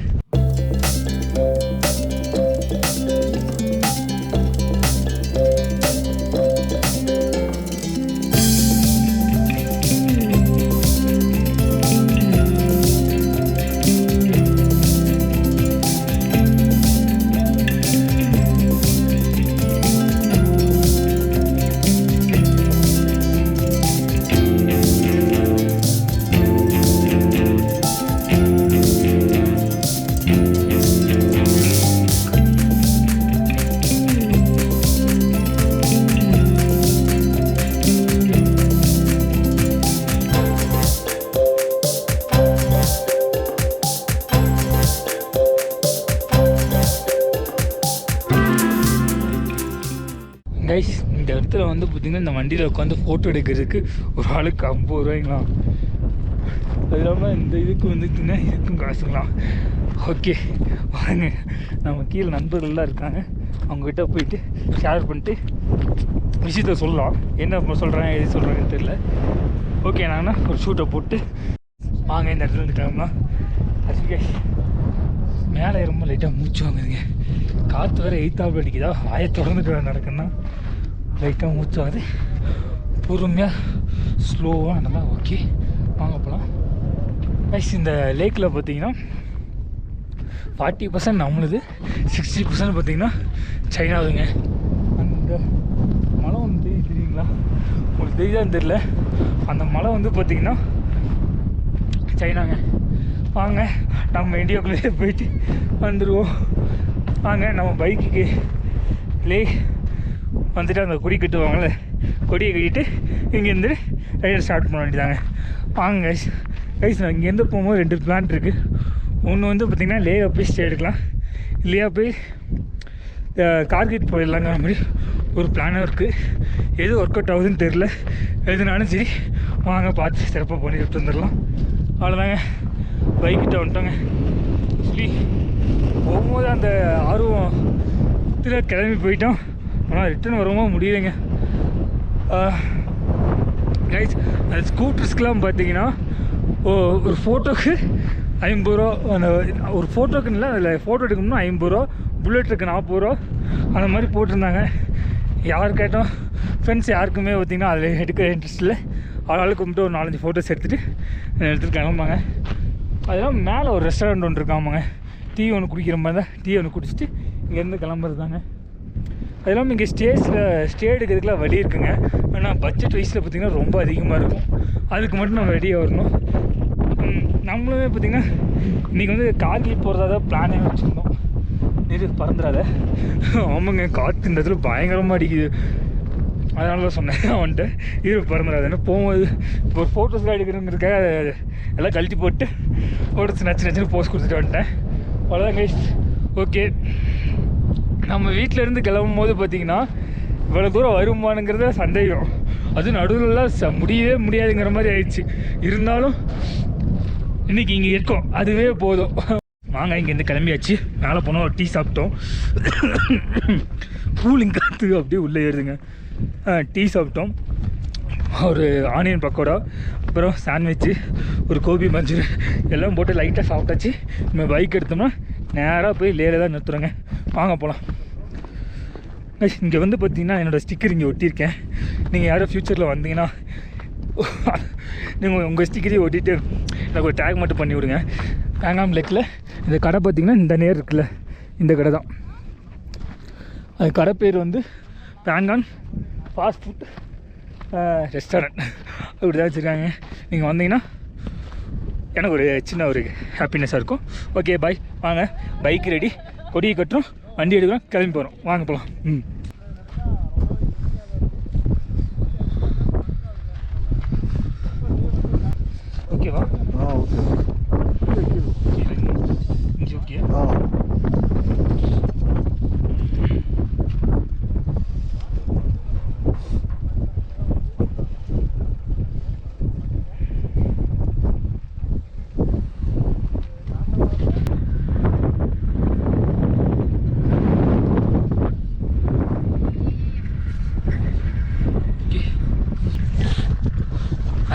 கைஸ், இந்த இடத்துல வந்து பார்த்திங்கன்னா இந்த வண்டியில் உட்காந்து ஃபோட்டோ எடுக்கிறதுக்கு ஒரு ஆளுக்கு 50 ரூபாய்ங்களாம். அது இல்லாமல் இந்த இதுக்கு வந்துட்டுன்னா இதுக்கும் காசுங்களாம். ஓகே வாங்க, நம்ம கீழே நண்பர்கள்லாம் இருக்காங்க, அவங்ககிட்ட போயிட்டு ஷேர் பண்ணிட்டு விஷயத்த சொல்லலாம். என்ன சொல்கிறாங்க எது சொல்கிறாங்கன்னு தெரியல. ஓகே நாங்கள் ஒரு ஷூட்டை போட்டு வாங்க இந்த இடத்துல இருந்து கிளம்பலாம். அதுக்கு மேலே ரொம்ப லைட்டாக மூச்சு வாங்குதுங்க. காற்று வேறு 8th அடிக்குதா, வாயை தொடர்ந்துட்டு நடக்குன்னா லைட்டாக மூச்சு ஆகுது. பொறுமையாக ஸ்லோவாக நல்லா ஓகே வாங்க போகலாம். கைஸ், இந்த லேக்கில் பார்த்தீங்கன்னா 40% நம்மளுது, 60% பார்த்தீங்கன்னா சைனாவுதுங்க. அந்த மலை வந்து தெரியுங்களா, உங்களுக்கு தெரியுதான்னு தெரியல, அந்த மலை வந்து பார்த்திங்கன்னா சைனாங்க. வாங்க நம்ம இந்தியாவுக்குள்ளே போயிட்டு வந்துடுவோம். வாங்க நம்ம பைக்குக்கு வந்துட்டு அந்த கொடி கட்டுவாங்கள்ல, கொடியை கட்டிட்டு இங்கேருந்து ரைடர் ஸ்டார்ட் பண்ண வேண்டியதாங்க. வாங்க கைஸ் நான் இங்கேருந்து போகும்போது 2 பிளான் இருக்குது. ஒன்று வந்து பார்த்திங்கன்னா லேயாக போய் ஸ்டே எடுக்கலாம், இல்லையா போய் கார்கிட் போயிடலாங்கிற மாதிரி ஒரு பிளானும் இருக்குது. எது ஒர்க் அவுட் ஆகுதுன்னு தெரில. எதுனாலும் சரி வாங்க பார்த்து சிறப்பாக பண்ணிட்டு வந்துடலாம். அவ்வளோதாங்க, பைக்கிட்ட வந்துட்டோங்க. ஆக்சுவலி போகும்போது அந்த ஆர்வத்தில் கிளம்பி போயிட்டோம், ஆனால் ரிட்டர்ன் வரவும் முடியலைங்க. கைஸ், அந்த ஸ்கூட்டர்ஸ்க்கெலாம் பார்த்தீங்கன்னா ஒரு ஃபோட்டோக்கு 50 ரூபா, அந்த ஒரு ஃபோட்டோக்குன்னு இல்லை, அதில் ஃபோட்டோ எடுக்கணும்னா 50 ரூபா, புல்லெட்டுக்கு 40 ரூபா அந்த மாதிரி போட்டிருந்தாங்க. யார் கேட்டோம், ஃப்ரெண்ட்ஸ் யாருக்குமே பார்த்திங்கன்னா அதில் எடுக்கிற இன்ட்ரெஸ்ட் இல்லை. ஆளாளுக்கு கும்பிட்டு ஒரு 4-5 ஃபோட்டோஸ் எடுத்துகிட்டு கிளம்பாங்க. அதெல்லாம் மேலே ஒரு ரெஸ்டாரண்ட் ஒன்று இருக்காமாங்க, டீ ஒன்று குடிக்கிற மாதிரி தான், டீ ஒன்று குடிச்சிட்டு இங்கேருந்து கிளம்புறது தாங்க. அது இல்லாமல் இங்கே ஸ்டே எடுக்கிறதுக்குலாம் வழி இருக்குங்க. ஆனால் பட்ஜெட் வைஸில் பார்த்திங்கன்னா ரொம்ப அதிகமாக இருக்கும். அதுக்கு மட்டும் நம்ம ரெடியாக வரணும். நம்மளுமே பார்த்திங்கன்னா இன்றைக்கி வந்து கார்கில் போகிறதா தான் பிளானே வச்சுருந்தோம். இது பறந்துடாத, ஆமாங்க காற்று இந்த இடத்துல பயங்கரமாக அடிக்குது. அதனால தான் சொன்னேன் அவன்ட்டு இது பறந்துடாதுன்னு. போகும்போது இப்போ ஒரு ஃபோட்டோஸ்லாம் எடுக்கிறதுக்காக எல்லாம் கழட்டி போட்டு ஃபோட்டோஸ் நச்சுன்னு போஸ்ட் கொடுத்துட்டு வந்துட்டேன். அவ்வளோதான் கைஸ். ஓகே, நம்ம வீட்டிலேருந்து கிளம்பும் போது பார்த்திங்கன்னா இவ்வளோ தூரம் வருமானுங்கிறத சந்தேகம். அதுவும் நடுவில்லாம் முடியவே முடியாதுங்கிற மாதிரி ஆயிடுச்சு. இருந்தாலும் இன்றைக்கி இங்கே இருக்கோம், அதுவே போதும். வாங்க இங்கேருந்து கிளம்பியாச்சு. மேலே போனோம், ஒரு டீ சாப்பிட்டோம். கூலிங் காற்று அப்படியே உள்ளே ஏறுதுங்க. டீ சாப்பிட்டோம், ஒரு ஆனியன் பக்கோடா, அப்புறம் சாண்ட்விட்சு, ஒரு கோபி மஞ்சூரி எல்லாம் போட்டு லைட்டாக சாப்பிட்டாச்சு. நம்ம பைக் எடுத்தோம்னா நேராக போய் லேல தான் நிறுத்துறோங்க. வாங்க போகலாம். இங்கே வந்து பார்த்திங்கன்னா என்னோடய ஸ்டிக்கர் இங்கே ஒட்டியிருக்கேன். நீங்கள் யாரும் ஃப்யூச்சரில் வந்தீங்கன்னா நீங்கள் உங்கள் ஸ்டிக்கரையும் ஒட்டிட்டு எனக்கு ஒரு டேக் மட்டும் பண்ணி விடுங்க. பேங்காங் லேக்கில் இந்த கடை பார்த்திங்கன்னா இந்த நேர் இருக்குல்ல, இந்த கடை தான். அது கடை பேர் வந்து பேங்காங் ஃபாஸ்ட் ஃபுட் ரெஸ்டாரண்ட் அப்படி தான் வச்சுருக்காங்க. நீங்கள் வந்தீங்கன்னா எனக்கு ஒரு சின்ன ஒரு ஹாப்பினஸ்ஸாக இருக்கும். ஓகே பாய், வாங்க பைக் ரெடி, கொடியை கட்டுறோம், வண்டி எடுக்கிறோம், கிளம்பி போகிறோம். வாங்க போகலாம். ஓகேவா? ஓகே இங்கே ஓகே.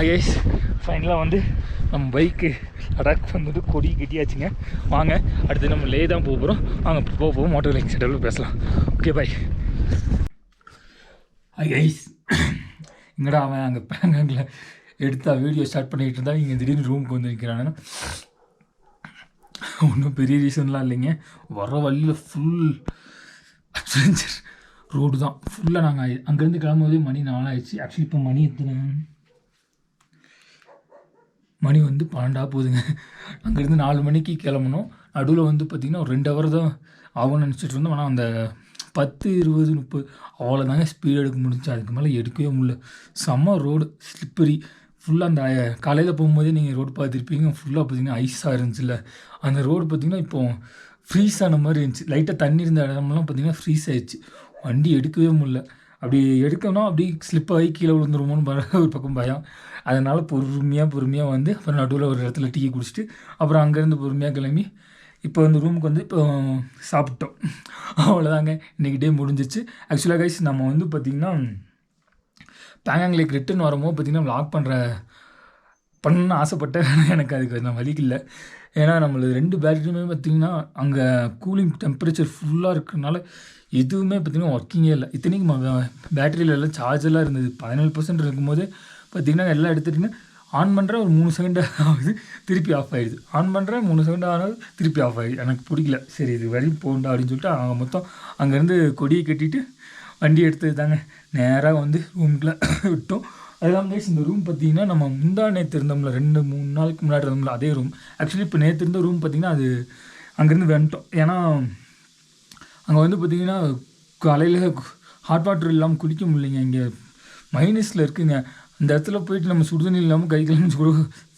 கைஸ் ஃபைனலாக வந்து நம்ம பைக்கு லடாக் வந்துட்டு கொடி கட்டியாச்சுங்க. வாங்க அடுத்து நம்ம லே தான் போக போகிறோம். வாங்க போக மோட்டர் லைக் செட்டப்பில் பேசலாம். Okay bye. கைஸ் இங்கடா அவன் அங்கே பேங்காங்கில் எடுத்தா வீடியோ ஸ்டார்ட் பண்ணிக்கிட்டு இருந்தால் இங்கே திடீர்னு ரூமுக்கு வந்து நிற்கிறானுங்க. ஒன்றும் பெரிய ரீசன்லாம் இல்லைங்க. வர வழியில் ஃபுல் அட்வென்ச்சர் ரோடு தான் ஃபுல்லாக. நாங்கள் அங்கேருந்து கிளம்பும்போதே மணி 4 ஆயிடுச்சு. ஆக்சுவலி இப்போ மணி எத்தனை மணி வந்து 12 போகுதுங்க. அங்கேருந்து 4 மணிக்கு கிளம்பணும். நடுவில் வந்து பார்த்திங்கன்னா ஒரு 2 ஹவர் தான் ஆகும்னு நினச்சிட்டு இருந்தோம். ஆனால் அந்த 10, 20, 30 அவ்வளோதாங்க ஸ்பீடு எடுக்க முடிஞ்சு. அதுக்கு மேலே எடுக்கவே முடியல. செம்ம ரோடு ஸ்லிப்பரி ஃபுல்லாக. அந்த காலையில் போகும்போதே நீங்கள் ரோடு பார்த்துருப்பீங்க, ஃபுல்லாக பார்த்திங்கன்னா ஐஸாக இருந்துச்சுல்ல. அந்த ரோடு பார்த்திங்கன்னா இப்போது ஃப்ரீஸ் ஆன மாதிரி இருந்துச்சு. லைட்டாக தண்ணி இருந்த இடம்லாம் பார்த்திங்கன்னா ஃப்ரீஸ் ஆகிடுச்சு. வண்டி எடுக்கவே முடியல. அப்படி எடுக்கணும் அப்படி ஸ்லிப் ஆகி கீழே விழுந்துருமோன்னு ஒரு பக்கம் பயம். அதனால் பொறுமையாக வந்து அப்புறம் நடுவில் ஒரு இடத்துல டீ குடிச்சிட்டு அப்புறம் அங்கேருந்து பொறுமையாக கிளம்பி இப்போ வந்து ரூமுக்கு வந்து இப்போ சாப்பிட்டோம். அவ்வளோதாங்க, இன்றைக்கி டே முடிஞ்சிச்சு. ஆக்சுவலாக கைஸ் நம்ம வந்து பார்த்திங்கன்னா பேங்காங் லேக் ரிட்டர்ன் வரும்போது பார்த்திங்கன்னா வ்ளாக் பண்ணணும்னு ஆசைப்பட்டேன். எனக்கு அதுக்கு நான் வலிக்கு இல்லை. ஏன்னா நம்மளுக்கு 2 பேட்டரியுமே பார்த்திங்கன்னா அங்கே கூலிங் டெம்பரேச்சர் ஃபுல்லாக இருக்கிறதுனால எதுவுமே பார்த்திங்கன்னா ஒர்க்கிங்கே இல்லை. இத்தனைக்கும் பேட்டரியில் எல்லாம் சார்ஜெல்லாம் இருந்தது. 17% இருக்கும்போது பார்த்திங்கன்னா எல்லாம் எடுத்துட்டிங்கன்னா ஆன் பண்ணுறேன், ஒரு 3 செகண்ட் ஆகுது, திருப்பி ஆஃப் ஆகிடுது. ஆன் பண்ணுறேன், 3 செகண்ட் ஆனது, திருப்பி ஆஃப் ஆகிடுது. எனக்கு பிடிக்கல. சரி இது வரையும் போகண்டா அப்படின்னு சொல்லிட்டு அவங்க மொத்தம் அங்கேருந்து கொடியை கட்டிட்டு வண்டி எடுத்தது தாங்க. நேராக வந்து ரூமுக்குள்ளே விட்டோம். அதெல்லாம் கைஸ் இந்த ரூம் பார்த்திங்கன்னா நம்ம நேற்று இருந்தோம்ல, 2-3 நாளுக்கு முன்னாடி இருந்தோம்ல அதே ரூம். ஆக்சுவலி இப்போ நேற்று இருந்த ரூம் பார்த்திங்கன்னா அது அங்கேருந்து வந்துட்டோம். ஏன்னா அங்கே வந்து பார்த்திங்கன்னா காலையில் ஹாட் வாட்டர் இல்லாமல் குடிக்க முடியலைங்க. இங்கே மைனஸில் இருக்குங்க. அந்த இடத்துல போயிட்டு நம்ம சுடுதண்ணி இல்லாமல் கை கிளம்பி கூட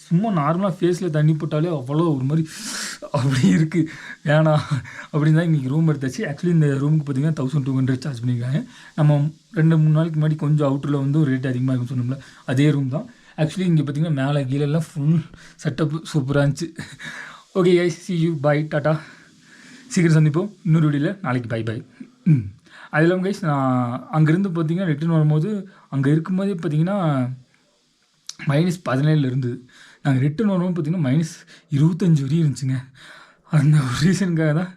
சும்மா நார்மலாக ஃபேஸில் தண்ணி போட்டாலே அவ்வளோ ஒரு மாதிரி அப்படி இருக்குது. வேணாம் அப்படின்னு தான் இன்றைக்கி ரூம் எடுத்தாச்சு. ஆக்சுவலி இந்த ரூமுக்கு பார்த்திங்கன்னா 1200 சார்ஜ் பண்ணியிருக்காங்க. நம்ம 2-3 நாளைக்கு முன்னாடி கொஞ்சம் அவுட்டரில் வந்து ஒரு ரேட் அதிகமாக இருக்குன்னு சொன்னோம்ல, அதே ரூம் தான். ஆக்சுவலி இங்கே பார்த்திங்கன்னா மேலே கீழெல்லாம் ஃபுல் செட்டப் சூப்பராக இருந்துச்சு. Okay guys, see you, bye, tata. சீக்கிரம் சந்திப்போம் இன்னொரு வீடியோவில். நாளைக்கு பை. அது இல்லாமல் கைஸ் நான் அங்கேருந்து பார்த்திங்கன்னா ரிட்டர்ன் வரும்போது அங்கே இருக்கும்போதே பார்த்திங்கன்னா -17 இருந்தது. நாங்கள் ரிட்டர்ன் வரும்போது பார்த்திங்கன்னா -25 வரையும் இருந்துச்சுங்க. அந்த ஒரு ரீசனுக்காக தான்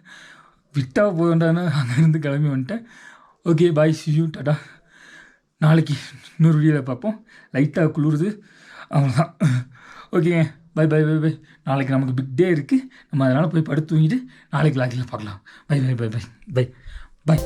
விட்டா போகண்டான்னு அங்கேருந்து கிளம்பி வந்துட்டேன். Okay bye, see you, tata. நாளைக்கு இன்னொரு வீடியோவில் பார்ப்போம். லைட்டாக குளிருது, அவ்வளோதான். ஓகேங்க, பை. நாளைக்கு நமக்கு பிக் டே இருக்குது. நம்ம அதனால் போய் படுத்து தூங்கிட்டு நாளைக்கு லாக்கில் பார்க்கலாம். பை.